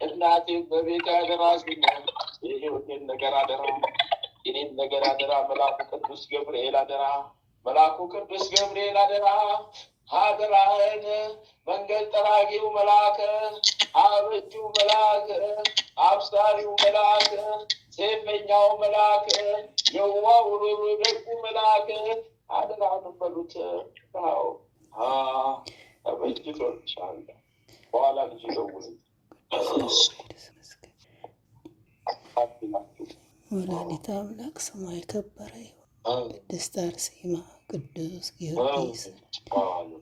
እናቴ እመቤቴ አደራሽኝ። የህይወቴን ነገር አደራ፣ የኔን ነገር አደራ። መልአኩ ቅዱስ ገብርኤል አደራ፣ መልአኩ ቅዱስ ገብርኤል አደራ። አደራህን መንገድ ጠራጊው መልአክ፣ አበጁው መልአክ፣ አብሳሪው መልአክ፣ ሴፈኛው መልአክ፣ የዋው ደጉ መልአክ አደራህን በሉት። ተበጅቶልሻል። በኋላ ልጅ ደውል ወላዲተ አምላክ ስሟ የከበረ ይሁን። ቅድስት አርሴማ፣ ቅዱስ ጊዮርጊስ፣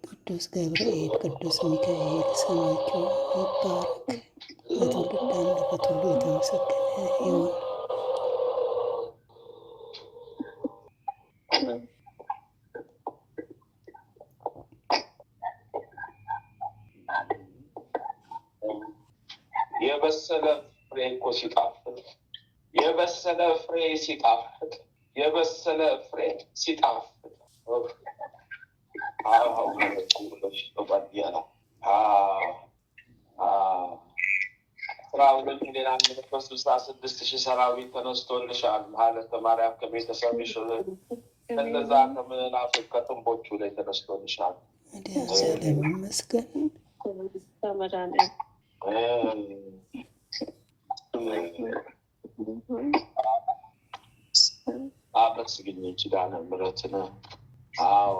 ቅዱስ ገብርኤል፣ ቅዱስ ሚካኤል ስማቸው ይባረክ። በትውልድ አንደበት ሁሉ የተመሰገነ ይሁን። የበሰለ ፍሬ እኮ ሲጣፍጥ፣ የበሰለ ፍሬ ሲጣፍጥ፣ የበሰለ ፍሬ ሲጣፍጥ ሌላ 66,000 ሰራዊት ተነስቶልሻል። ማለተ ማርያም ከቤተሰብሽ ከነዛ ከምናፍቅ ከጥንቦቹ ላይ ተነስቶልሻል። እግዚአብሔር ይመስገን። አመስግኝ ኪዳነ ምሕረትን። አዎ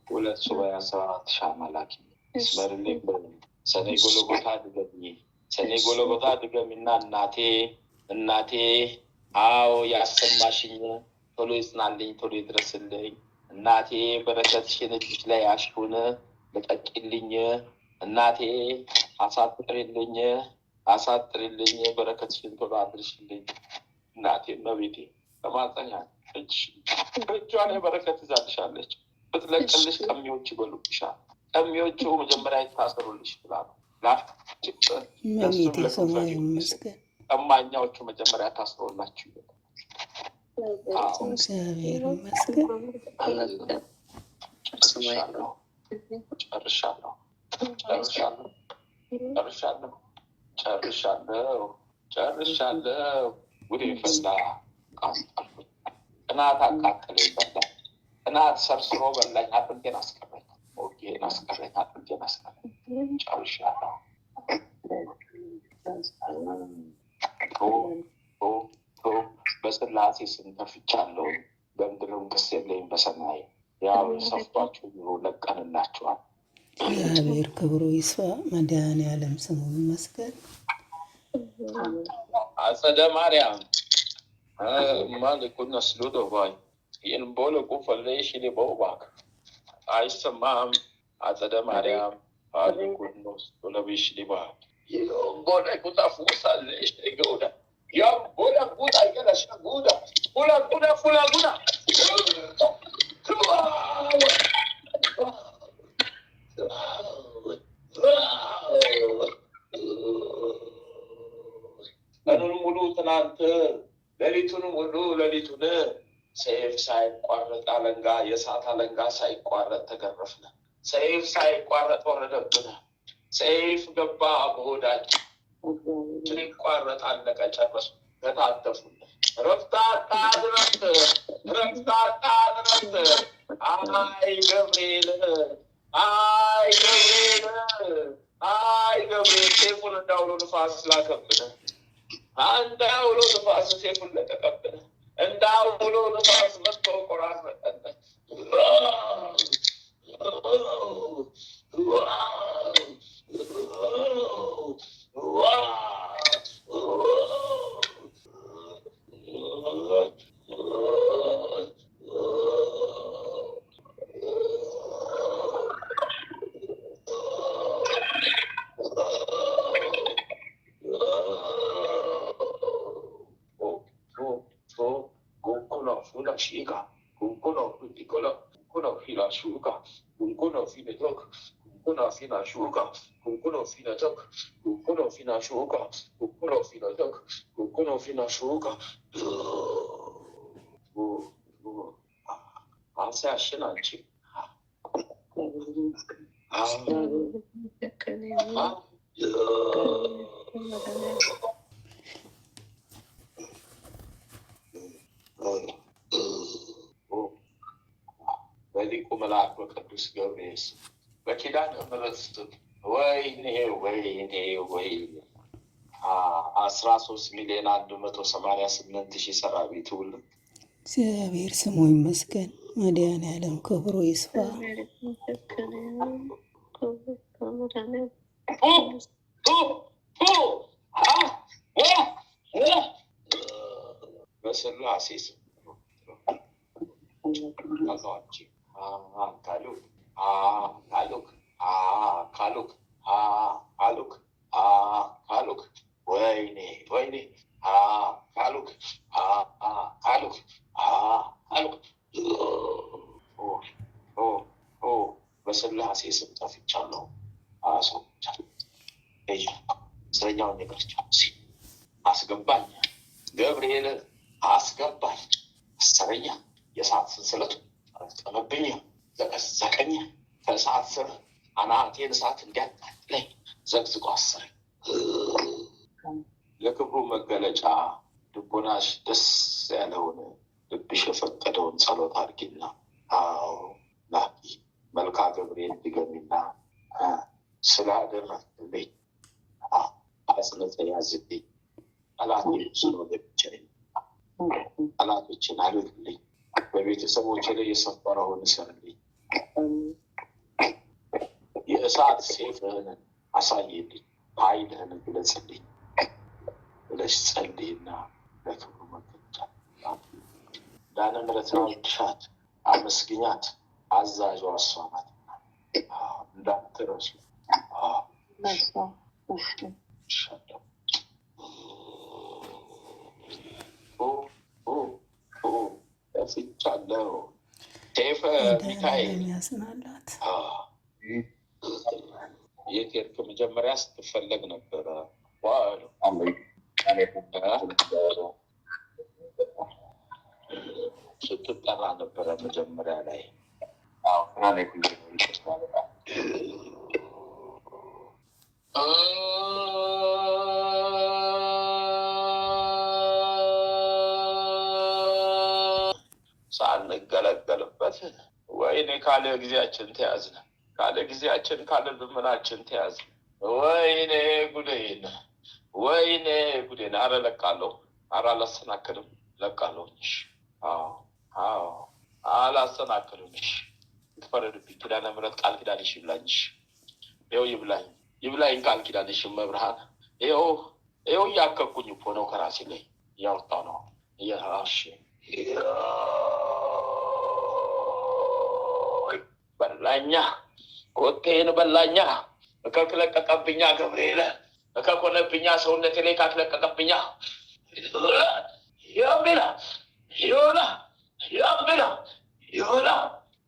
2 ሱባዔ 14 ሻማ ላኪ ስመርልኝ ሰኔ ጎልጎታ ድገሚ፣ ሰኔ ጎልጎታ ድገሚና እናቴ አዎ ያሰማሽኝ ቶሎ ይጽናልኝ፣ ቶሎ ይድረስልኝ። እናቴ በረከትሽን እጅሽ ላይ ያሽሁን ልጠቂልኝ። እናቴ አሳጥሪልኝ፣ በረከትሽን ቶሎ አድርሽልኝ። እናቴ እመቤቴ ለማጸኛ እጇ ላይ በረከት ይዛልሻለች። ብትለቅልሽ ቀሚዎች ይበሉብሻል። ቀሚዎቹ መጀመሪያ ይታሰሩልሽ ይላሉ። ቀማኛዎቹ መጀመሪያ ታስሮላችሁ ይላል። እግዚአብሔር ይመስገን። ጨርሻለሁ። ጉዴ ፈላ። ቅናት አቃጠለ ይበላል። ቅናት ሰርስሮ በላኝ። አጥንቴን አስቀረኝ፣ ሞጌን አስቀረኝ፣ አጥንቴን አስቀረኝ። ጨርሻለሁ። በስላሴ ስም ተፍቻለሁ። በምድርም ክስ የለኝም በሰማይ። ያው ሰፍቷችሁ ኑሮ ለቀንላችኋል። እግዚአብሔር ክብሩ ይስፋ። መድኃኒዓለም ስሙ ይመስገን። አጸደ ማርያም ማልኩ ነስሉ ዶባይ ይህን ቦለቁ ፈለሽ ሊበውባክ አይሰማም። አጸደ ማርያም አሊኩ ነስሉ ለብሽ ሊባ ቦለቁ ታፉሳለሽ ገውዳ ያው ቦለቁ ታይገላሽ ጉዳ ፉላ ቀኑን ሙሉ ትናንት ሌሊቱን ሰይፍ ሳይቋረጥ አለንጋ፣ የእሳት አለንጋ ሳይቋረጥ ተገረፍን። ሰይፍ ሳይቋረጥ ወረደብን። ሰይፍ ገባ በሆዳችን ይቋረጥ አለቀ፣ ጨረሱ፣ ተታተፉን። ረፍታጣ ድረስ አይ ገብርኤል ሴፉን እንዳውሎ ንፋስ ላከብን። አንተ አውሎ ንፋስ ሴፉን ለቀቀብን። እንዳውሎ ንፋስ መጥቶ ቆራረጠን። Shiga, Kuno, Nicola, Kuno, Fila Shuga, Kuno, Fina Dog, Kuno, Fina Shuga, Kuno, Fina Dog, Kuno, Fina Shuga, Kuno, Fina Dog, Kuno, Fina Shuga. Asa Shinanchi. በሊቁ መልአክ በቅዱስ ገብርኤል በኪዳነ ምሕረት ወይኔ 13,188,000 ሰራዊት ሁሉ እግዚአብሔር ስሙ ይመስገን። መድኃኔዓለም ክብሩ ይስፋ። በስላሴ ስም ካልክ ወይኔ ካልክ በስላሴ ስም ጠፍቻለሁ። እስረኛውን ነገርቻው አስገባኝ፣ ገብርኤል አስገባኝ። አሰረኛ የእሳት ሰንሰለቱ ጠመብኝ፣ ዘቀዘቀኝ። ከእሳት ስር አናቴን እሳት እንዲያቃጥለኝ ዘቅዝቆ አሰረኝ። ለክብሩ መገለጫ ልቦናሽ ደስ ያለውን ልብሽ የፈቀደውን ጸሎት አድርጊና ላኪ። መልካ ገብርኤል ድገሚና ስላደረግልኝ አጽንተ ያዝልኝ። ጠላቶችን ወገብቸኝ፣ ጠላቶችን አልልልኝ። በቤተሰቦች ላይ የሰፈረውን እሰርልኝ። የእሳት ሴፍህን አሳይልኝ፣ ኃይልህን ግለጽልኝ ብለሽ ጸልይና ለክብሩ መገለጫ ዳነ ምሕረትን አውድሻት፣ አመስግኛት። አዛዧ እሷ ናትና እንዳትረሱ። ፍቻለሁ ቴፈ ሚካኤል ያስናላት። የት ሄድክ? መጀመሪያ ስትፈለግ ነበረ። ስትጠራ ነበረ መጀመሪያ ላይ። ሳንገለገልበት ወይኔ ካለ ጊዜያችን ተያዝነ፣ ካለ ጊዜያችን ካለ ልመናችን ተያዝነ። ወይኔ ጉዴን፣ ወይኔ ጉዴን። አረ ለቃለሁ፣ አረ አላሰናክልም፣ ለቃለሁ። አላሰናክልም። ትፈረድብኝ። ኪዳነ ምሕረት ቃል ኪዳንሽ ይብላኝሽ። ይኸው ይብላኝ ቃል ኪዳንሽ መብርሃን። ይኸው እያከኩኝ እኮ ነው፣ ከራሴ ላይ እያወጣሁ ነው። በላኛ ኮቴን በላኛ። እከክለቀቀብኛ ገብርኤል፣ እከኮነብኛ ሰውነቴ ላይ ካትለቀቀብኛ ያምቢላ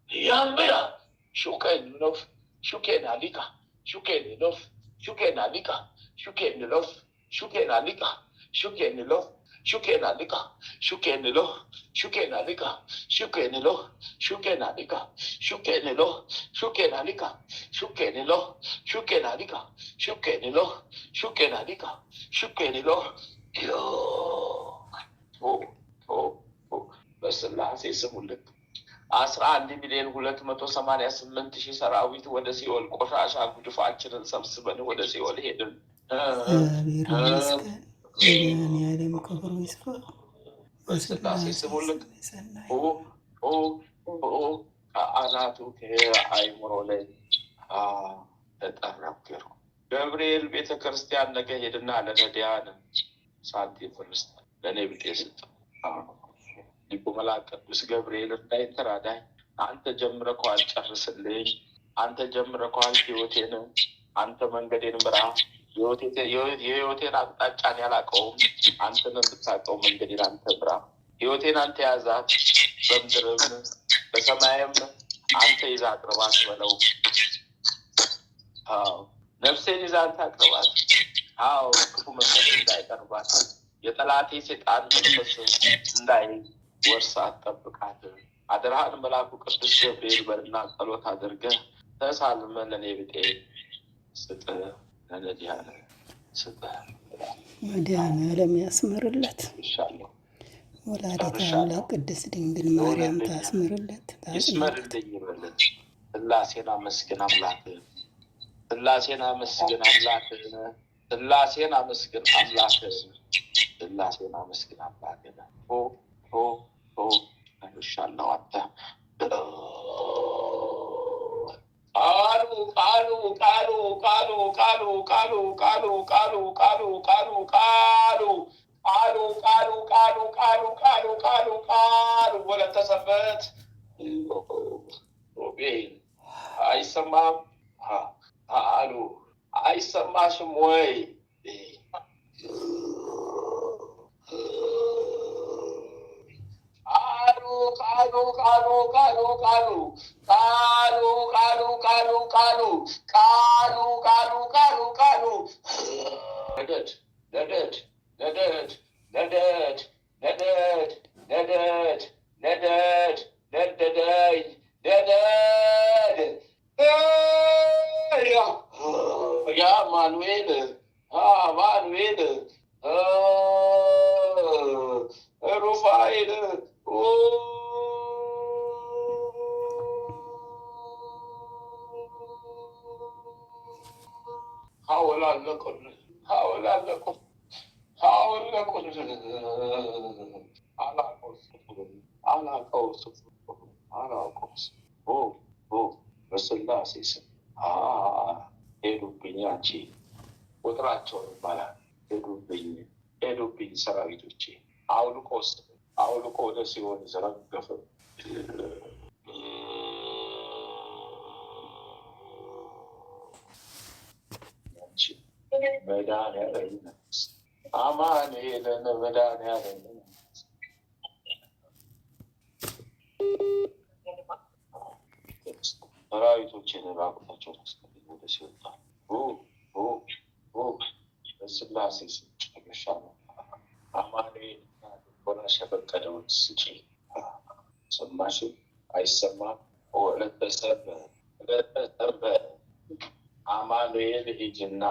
ያምቢላ ሹኬን ሎፍ ሹኬን አሊቃ ሹኬን ሎፍ ሹኬን አሊቃ ሹኬን ሎፍ ሹኬን አሊቃ ሹኬን ሎፍ ሹኬን አሊቃ ሹኬን ሎ ሹኬን አሊቃ ሹኬን ሎ ሹኬን አሊቃ ሹኬን ሎ ሹኬን አሊቃ ሹኬን ሎ ሹኬን አሊቃ ሹኬን ሎ ሹኬን አሊቃ ሹኬን ሎ በስላሴ ስሙልክ 11,288,000 ሰራዊት ወደ ሲኦል ቆሻሻ ጉድፋችንን ሰብስበን ወደ ሲኦል ሄድን። እግዚአብሔር ይመስገን። መድኃኔዓለም ክብሩ ይስፋ። በስላሴ ስም ውልቅ ከአናቱ ከአይምሮ ላይ ተጠረገሩ። ገብርኤል ቤተክርስቲያን ነገ ሄድና ለነዳያን ሳንቲም ፍልስጥ ለእኔ ብጤ ስጥ። ሊቁ መልአክ ቅዱስ ገብርኤል እንዳይተራዳኝ አንተ ጀምረከዋል፣ ጨርስልኝ። አንተ ጀምረከዋል ህይወቴን፣ አንተ መንገዴን ምራ። የህይወቴን አቅጣጫን ያላቀውም አንተን እንድታቀው መንገዴን አንተ ምራ። ህይወቴን አንተ ያዛት፣ በምድርም በሰማይም አንተ ይዛ አቅርባት በለው። ነፍሴን ይዛ አንተ አቅርባት። ክፉ መንፈስ እንዳይቀርባት፣ የጠላቴ ሴጣን መንፈስ እንዳይወርሳት ጠብቃት። አደራህን መልአኩ ቅዱስ ገብርኤል በልና ጸሎት አድርገህ ተሳልመ ለእኔ ብጤ ስጥ፣ ለነዳያን ስጥ። መድኃኔዓለም ያስምርለት። ወላዲተ አምላክ ቅድስት ድንግል ማርያም ታስምርለት፣ ይስመርልኝ ይበለት። ስላሴን አመስግን አምላክህን፣ ስላሴን አመስግን አምላክህን፣ ስላሴን አመስግን አምላክህን፣ ስላሴን አመስግን አምላክህን። እሻለሁ አንተ ቃሉ ወለተሰበት ሮቤል አይሰማም አሉ። አይሰማሽም ወይ? ማኑኤል ሩፋኤል በስላሴ ስም ሄዱብኝ። አንቺ ቁጥራቸውን ይባላል። ሄዱብኝ ሰራዊቶቼ። አውልቆ ወደ ሲኦል ዘረገፈ። መድኃኒዓለም አማኑኤልን መድኃኒዓለም ሰራዊቶችን ራቁታቸውን አስቀምጠው ወደ ሲኦል በስላሴ ስም ጨርሻለሁ። አማኑኤል ሆነሽ የፈቀደውን ስጪ። ሰማሽ? አይሰማም? ለተሰበ አማኑኤል ሂጂና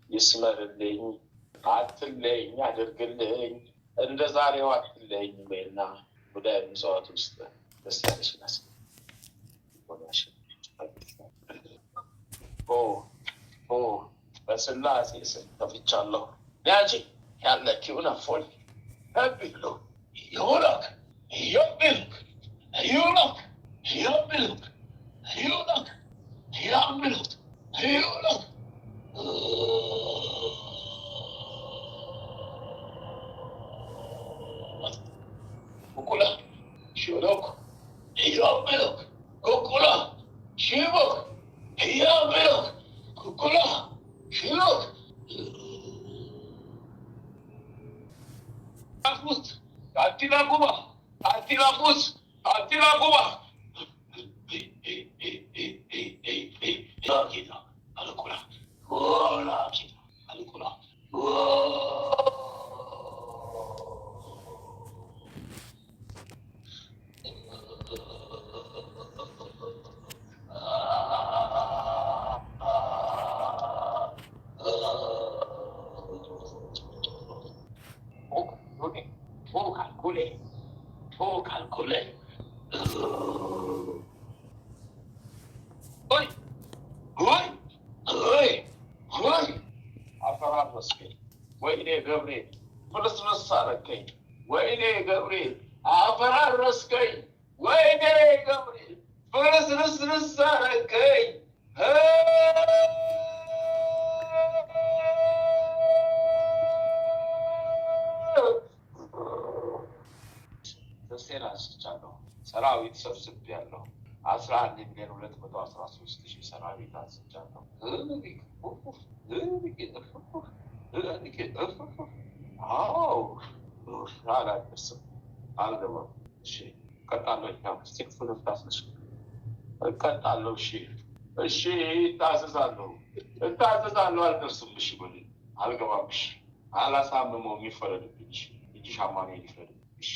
ይስመርልኝ፣ አትለኝ፣ አድርግልኝ፣ እንደ ዛሬው አትለኝ በይና ወደ ምጽዋት ውስጥ ደስ ያለሽ ናስ በስላሴ ስም ከፍቻለሁ። ያቺ ያለችውን አፎል ቢሉ ይሁላክ ይብልክ ይሁላክ ይብልክ ይሁላክ ይብልክ ይሁላክ ኩኩላ ሽሎክ ይብልክ ኩኩላ ሽቦክ ይብልክ ኩኩላ ሽሎክ Akut, Atila Kuba, Atila Kus, Atila Kuba. Kita, Alukula, kita, Alukula. Calcule. Oi. Afaramasque. Wait, Gabriel. Put us on a Sarakay. ወይኔ ገብርኤል አፈራረስከኝ። ወይኔ ገብርኤል ፍርስርስርስ አረከኝ። ደስቴን አንስቻለሁ። ሰራዊት ሰብስቤያለሁ። 11,213,000 ሰራዊት አንስቻለሁ። አላደርስም፣ አልገባም። እሺ እቀጣለሁ። እቀጣለሁ። እሺ እታዘዛለሁ፣ አልደርስም። እሺ በል አልገባም። እሺ አላሳምመውም፣ ይፈረድብኝ። እጅ ሻማኔ ይፍረድብኝ። እሺ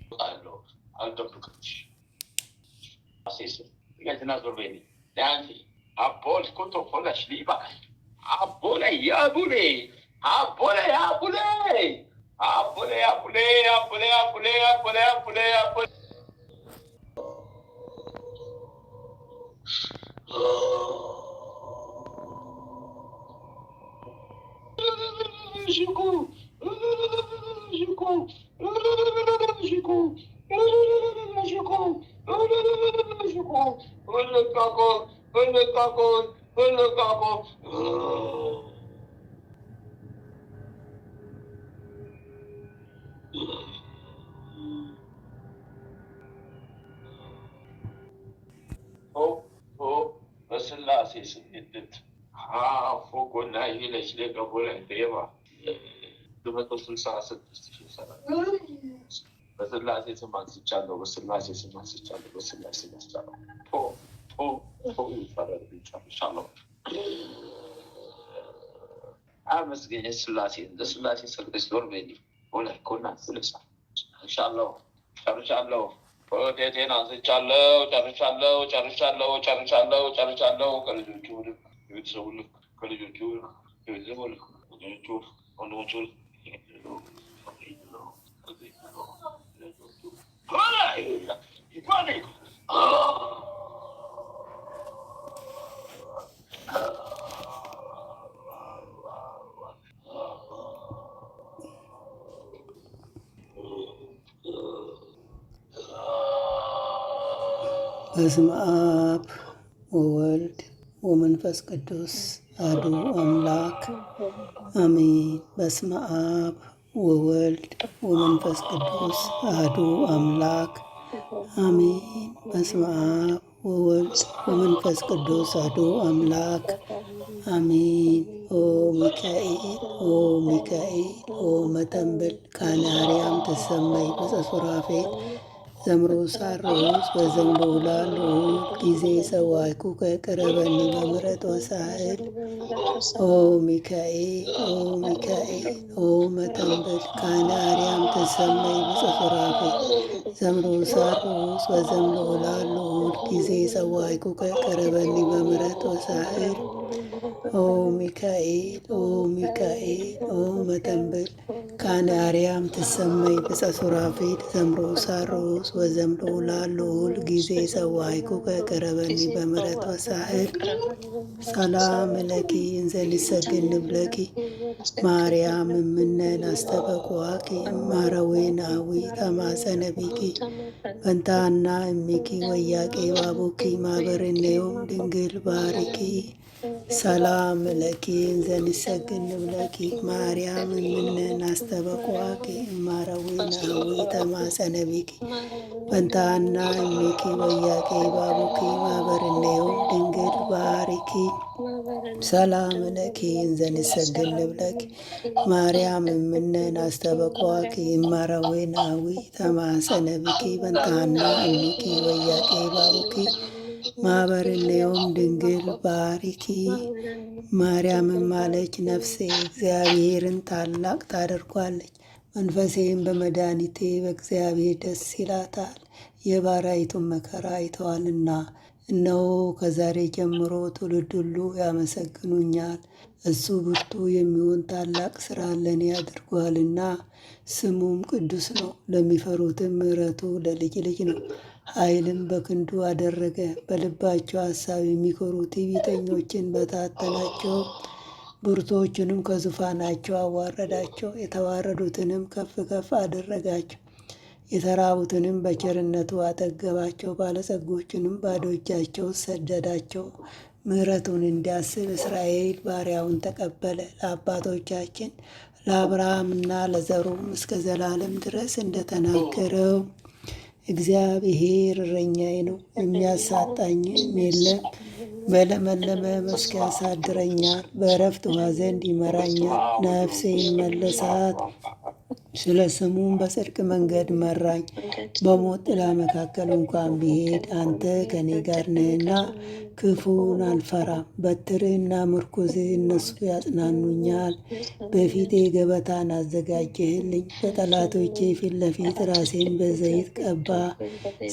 እወጣለሁ፣ አልጠብቅም። Gazina Zorveni, Danti, Apol Kotopola Shliba, Apole Yabule, Apole Apule, Apole Apule, Apole Apule, Apole Apule, Apole. Chico, Chico, Chico, Chico. በስላሴ ስንድት ፎቆና ይለች ለቀቦላ ዴባ 166,000 ሰራዊት በስላሴ ስም አንስቻለሁ። በስላሴ ስም አንስቻለሁ። በስላሴ ስም አንስቻለሁ። ይፈረድብኛል። አመስገኝ ስላሴን። ለስላሴ ሰግደሽ ዞር በይ። ወላሂ ኮና ስልሳ ጨርሻለሁ። ቴቴን አንስቻለሁ። ጨርሻለሁ። ከልጆቹ የቤተሰቡ ልክ ከልጆቹ የቤተሰቡ ልክ ልጆቹ ወንድሞቹ በስመ አብ ወወልድ ወመንፈስ ቅዱስ አሐዱ አምላክ አሜን። በስመ አብ ወወልድ ወመንፈስ ቅዱስ አሐዱ አምላክ አሜን። በስመ አብ ወወልድ ወመንፈስ ቅዱስ አሐዱ አምላክ አሜን። ኦ ሚካኤል ኦ መተንብል ካነ አርያም ተሰመይ በጸሱራፌል ዘምሮ ሳሮስ በዘምሮ ላሉ ጊዜ ሰዋይኩ ከቅረበኒ በምሕረት ወሳህል ኦ ሚካኤል ኦ መተንብል ካነ አርያም ተሰመይ በጸሱራፌል ዘምሮ ሳሮስ በዘምሮ ላሉ ጊዜ ሰዋይኩ ከቅረበኒ በምሕረት ወሳህል ኦ ሚካኤል ኦ መተንብል ካነ አርያም ትሰመይ በጸሱራፌል ዘምሮ ሳሮስ ወዘምሮ ላሉ ሁል ጊዜ ሰዋይኩ ከቀረበኒ በምሕረት ወሳህል ሰላም ለኪ እንዘ ሊሰግድ ንብለኪ ማርያም እምነን አስተበቋቂ ማረዌናዊ ተማጸነቢኪ በንታና እሚኪ ወያቄ ባቡኪ ማበርኔዮም ድንግል ባሪኪ ሰላም ለኪ እንዘ ሊሰግድ ንብለኪ ማርያም እምነን አስተበቋቂ ማረዌናዊ ተማጸነቢኪ በንታና እሚኪ ወያቄ ባቡኪ ማበርኔዮም ድንግል ባሪኪ ሰላም ለኪ እንዘ ሊሰግድ ንብለኪ ማርያም እምነን አስተበቋቂ ማረዌናዊ ተማጸነቢኪ በንታና እሚኪ ወያቄ ባቡኪ ማበርኔዮም ድንግል ባሪኪ። ማርያምም አለች ነፍሴ እግዚአብሔርን ታላቅ ታደርጓለች፣ መንፈሴም በመድኃኒቴ በእግዚአብሔር ደስ ይላታል፣ የባሪያይቱን መከራ አይተዋልና። እነሆ ከዛሬ ጀምሮ ትውልድ ሁሉ ያመሰግኑኛል። እሱ ብርቱ የሚሆን ታላቅ ስራ ለእኔ አድርጓልና፣ ስሙም ቅዱስ ነው። ለሚፈሩትም ምሕረቱ ለልጅ ልጅ ነው። ኃይልም በክንዱ አደረገ። በልባቸው ሐሳብ የሚኮሩ ትዕቢተኞችን በታተናቸው። ብርቶችንም ከዙፋናቸው አዋረዳቸው፣ የተዋረዱትንም ከፍ ከፍ አደረጋቸው። የተራቡትንም በቸርነቱ አጠገባቸው፣ ባለጸጎችንም ባዶ እጃቸው ሰደዳቸው። ምሕረቱን እንዲያስብ እስራኤል ባሪያውን ተቀበለ። ለአባቶቻችን ለአብርሃምና ለዘሩም እስከ ዘላለም ድረስ እንደተናገረው እግዚአብሔር እረኛዬ ነው፣ የሚያሳጣኝም የለም። በለመለመ መስክ ያሳድረኛል፣ በዕረፍት ውኃ ዘንድ ይመራኛል። ነፍሴ ይመለሳት፣ ስለ ስሙም በጽድቅ መንገድ መራኝ። በሞት ጥላ መካከል እንኳን ብሄድ አንተ ከኔ ጋር ነህና ክፉን አልፈራም። በትርህና ምርኩዝህ እነሱ ያጽናኑኛል። በፊቴ ገበታን አዘጋጀህልኝ፣ በጠላቶቼ ፊት ለፊት ራሴን በዘይት ቀባ።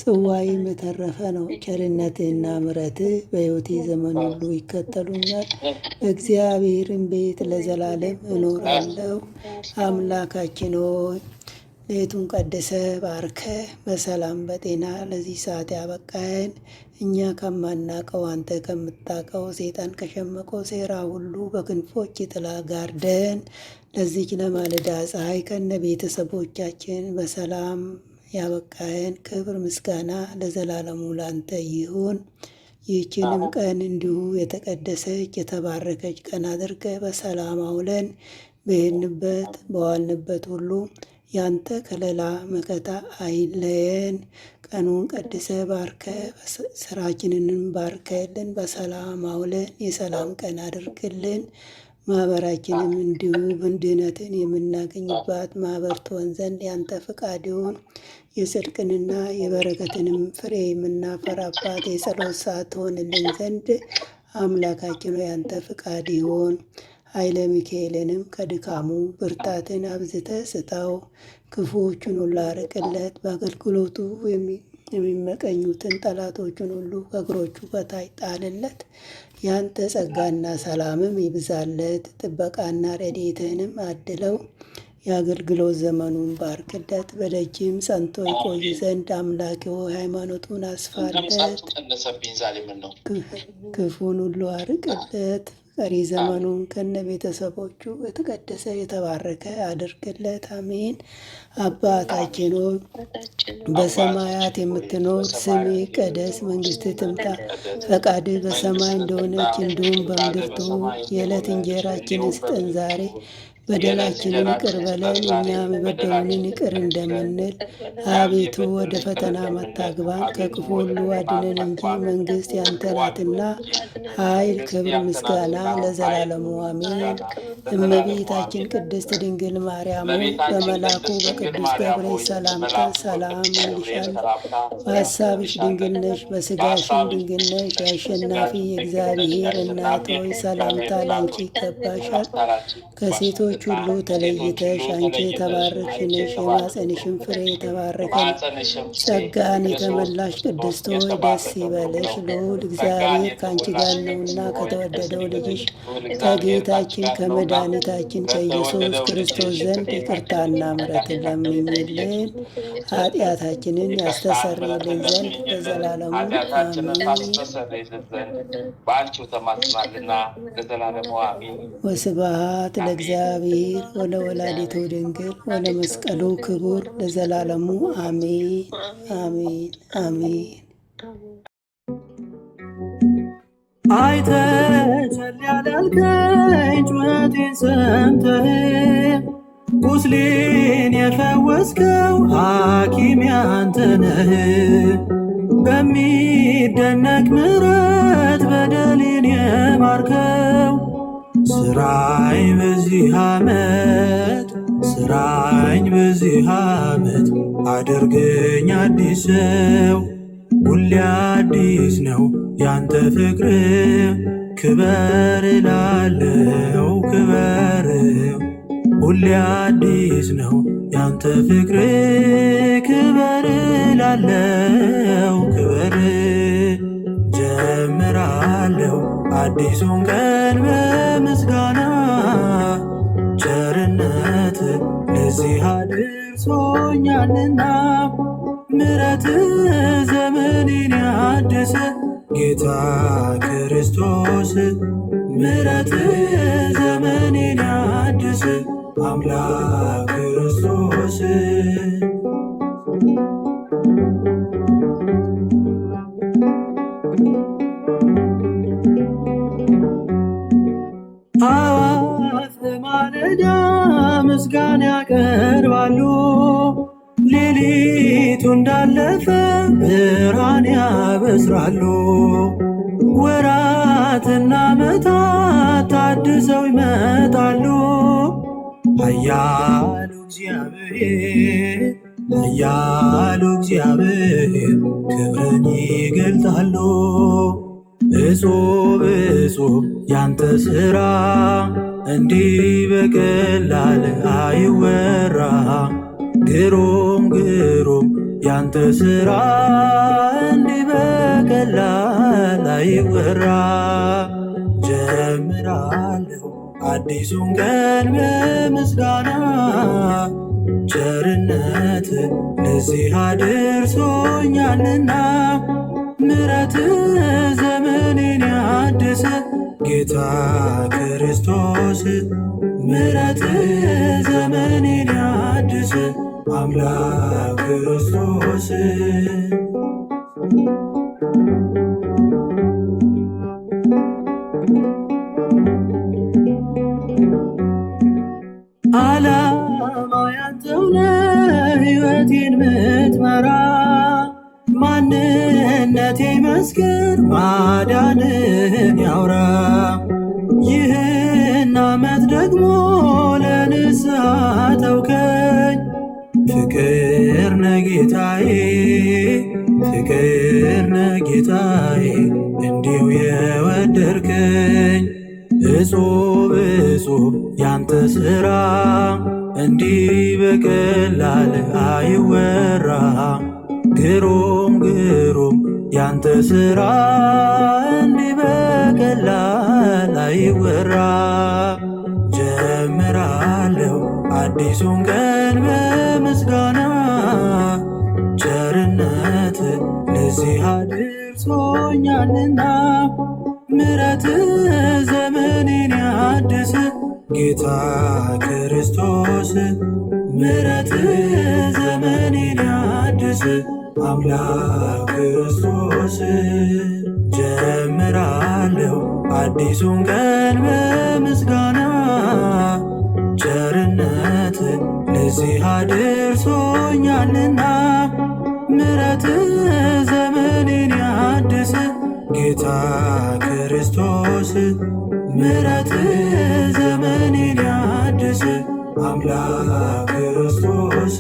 ጽዋዬም የተረፈ ነው። ቸርነትህና ምሕረትህ በሕይወቴ ዘመን ሁሉ ይከተሉኛል። በእግዚአብሔርም ቤት ለዘላለም እኖራለሁ። አምላካችን ሆይ ሌቱን ቀድሰ ባርከ በሰላም በጤና ለዚህ ሰዓት ያበቃህን እኛ ከማናቀው አንተ ከምታቀው ሰይጣን ከሸመቀው ሴራ ሁሉ በክንፎች ጥላ ጋርደን ለዚች ለማለዳ ፀሐይ ከነ ቤተሰቦቻችን በሰላም ያበቃህን ክብር ምስጋና ለዘላለሙ ላንተ ይሁን። ይህችንም ቀን እንዲሁ የተቀደሰች የተባረከች ቀን አድርገ በሰላም አውለን በሄድንበት በዋልንበት ሁሉ ያንተ ከለላ መከታ አይለየን። ቀኑን ቀድሰ ባርከ ስራችንንም ባርከልን በሰላም አውለን የሰላም ቀን አድርግልን። ማህበራችንም እንዲሁ ድህነትን የምናገኝባት ማህበር ትሆን ዘንድ ያንተ ፍቃድ ይሁን። የጽድቅንና የበረከትንም ፍሬ የምናፈራባት የጸሎት ሰዓት ትሆንልን ዘንድ አምላካችን ሆይ ያንተ ፍቃድ ይሁን። ኃይለ ሚካኤልንም ከድካሙ ብርታትን አብዝተ ስጠው። ክፉዎቹን ሁሉ አርቅለት። በአገልግሎቱ የሚመቀኙትን ጠላቶቹን ሁሉ ከእግሮቹ በታች ጣልለት። ያንተ ጸጋና ሰላምም ይብዛለት። ጥበቃና ረድኤትህንም አድለው። የአገልግሎት ዘመኑን ባርክለት። በደጅም ጸንቶ ይቆይ ዘንድ አምላኬ ሆይ ሃይማኖቱን አስፋለት። ክፉን ሁሉ አርቅለት። ቀሪ ዘመኑን ከነ ቤተሰቦቹ የተቀደሰ የተባረከ አድርግለት። አሜን። አባታችን ሆይ በሰማያት የምትኖር ስምህ ይቀደስ፣ መንግስትህ ትምጣ፣ ፈቃድህ በሰማይ እንደሆነች እንዲሁም በምድር ትሁን። የዕለት እንጀራችንን ስጠን ዛሬ፣ በደላችንን ይቅር በለን እኛም የበደሉንን ይቅር እንደምንል። አቤቱ ወደ ፈተና አታግባን፣ ከክፉ ሁሉ አድነን እንጂ መንግስት ያንተ ናትና ኃይል፣ ክብር፣ ምስጋና ለዘላለሙ አሜን። እመቤታችን ቅድስት ድንግል ማርያም ሆይ በመልአኩ በቅዱስ ገብርኤል ሰላምታ ሰላም እልሻለሁ። በሐሳብሽ ድንግል ነሽ፣ በሥጋሽም ድንግል ነሽ። የአሸናፊ የእግዚአብሔር እናት ሆይ ሰላምታ ላንቺ ይገባሻል። ከሴቶች ሁሉ ተለይተሽ አንቺ የተባረክሽ ነሽ፣ የማኅፀንሽም ፍሬ የተባረከ ነው። ጸጋን የተመላሽ ቅድስት ሆይ ደስ ይበልሽ፣ ልዑል እግዚአብሔር ከአንቺ ጋር ነውና ከተወደደው ልጅሽ ከጌታችን ከመድኃኒታችን ከኢየሱስ ክርስቶስ ዘንድ ይቅርታና ምሕረትን ለምኝልን ኃጢአታችንን ያስተሰርይልን ዘንድ ለዘላለሙ አሜን። ወስብሐት ለእግዚአብሔር ወለወላዲቱ ድንግል ወለመስቀሉ ክቡር ለዘላለሙ አሜን አሜን አሜን። አይተህ ቸል ያላልከኝ ጩኸቴን ሰምተህ ቁስሌን የፈወስከው ሐኪም ያንተ ነህ። በሚደነቅ ምሕረት በደሌን የማርከው ስራኝ በዚህ ዓመት ስራኝ በዚህ ዓመት አድርገኝ አዲስ ሰው። ሁሌ አዲስ ነው ያንተ ፍቅር፣ ክበር እላለው ክበር። ሁሌ አዲስ ነው ያንተ ፍቅር፣ ክበር እላለው ክበር። ጀምራለው አዲሱን ቀን በምስጋና፣ ቸርነት ለዚህ አድርሶኛልና። ምሕረት ዘመኔን ያደሰ ጌታ ክርስቶስ ምሕረት ዘመኔን ያድስ አምላክ ክርስቶስ አዕዋፍ በማለዳ ምስጋና ያቀርባሉ። ሌሊቱ እንዳለፈ ብርሃን ያበስራሉ። ወራትና ዓመታት ታድሰው ይመጣሉ። ኃያሉ እግዚአብሔር ኃያሉ እግዚአብሔር ክብርን ይገልጣሉ። እጹብ እጹብ ያንተ ሥራ እንዲህ በቀላል አይወራ። ግሩም ግሩም ያንተ ሥራ እንዲህ በቀላል አይወራ። ጀምራለሁ አዲሱን ቀን በምስጋና ቸርነት ለዚህ አድርሶኛልና ምሕረት ዘመኔን ያድስ ጌታ ክርስቶስ ምሕረት ዘመኔን ያድስ አምላክ ክርስቶስ ዓላማ ያንተው ነህ ሕይወቴን ምትመራ ማንነቴ መስክር ማዳንን ያውራ። ይህን ዓመት ደግሞ ለንስሐ ተውከኝ። ፍቅር ነህ ጌታዬ ፍቅር ነህ ጌታዬ እንዲሁ የወደድከኝ። እጹብ እጹብ ያንተ ሥራ እንዲህ በቀላል አይወራ። ግሩም ግሩም ያንተ ሥራ እንዲህ በቀላል አይወራ። ጀምራለሁ አዲሱን ቀን በምስጋና ቸርነት ለዚህ አድርሶኛልና ምሕረት ዘመኔን ያድስ ጌታ ክርስቶስ ምሕረት ዘመኔን ያድስ አምላክ ክርስቶስ ጀምራለሁ አዲሱን ቀን በምስጋና ቸርነት ለዚህ አድርሶኛልና ምሕረት ዘመኔን ያድስ ጌታ ክርስቶስ ምሕረት ዘመኔን ያድስ አምላክ ክርስቶስ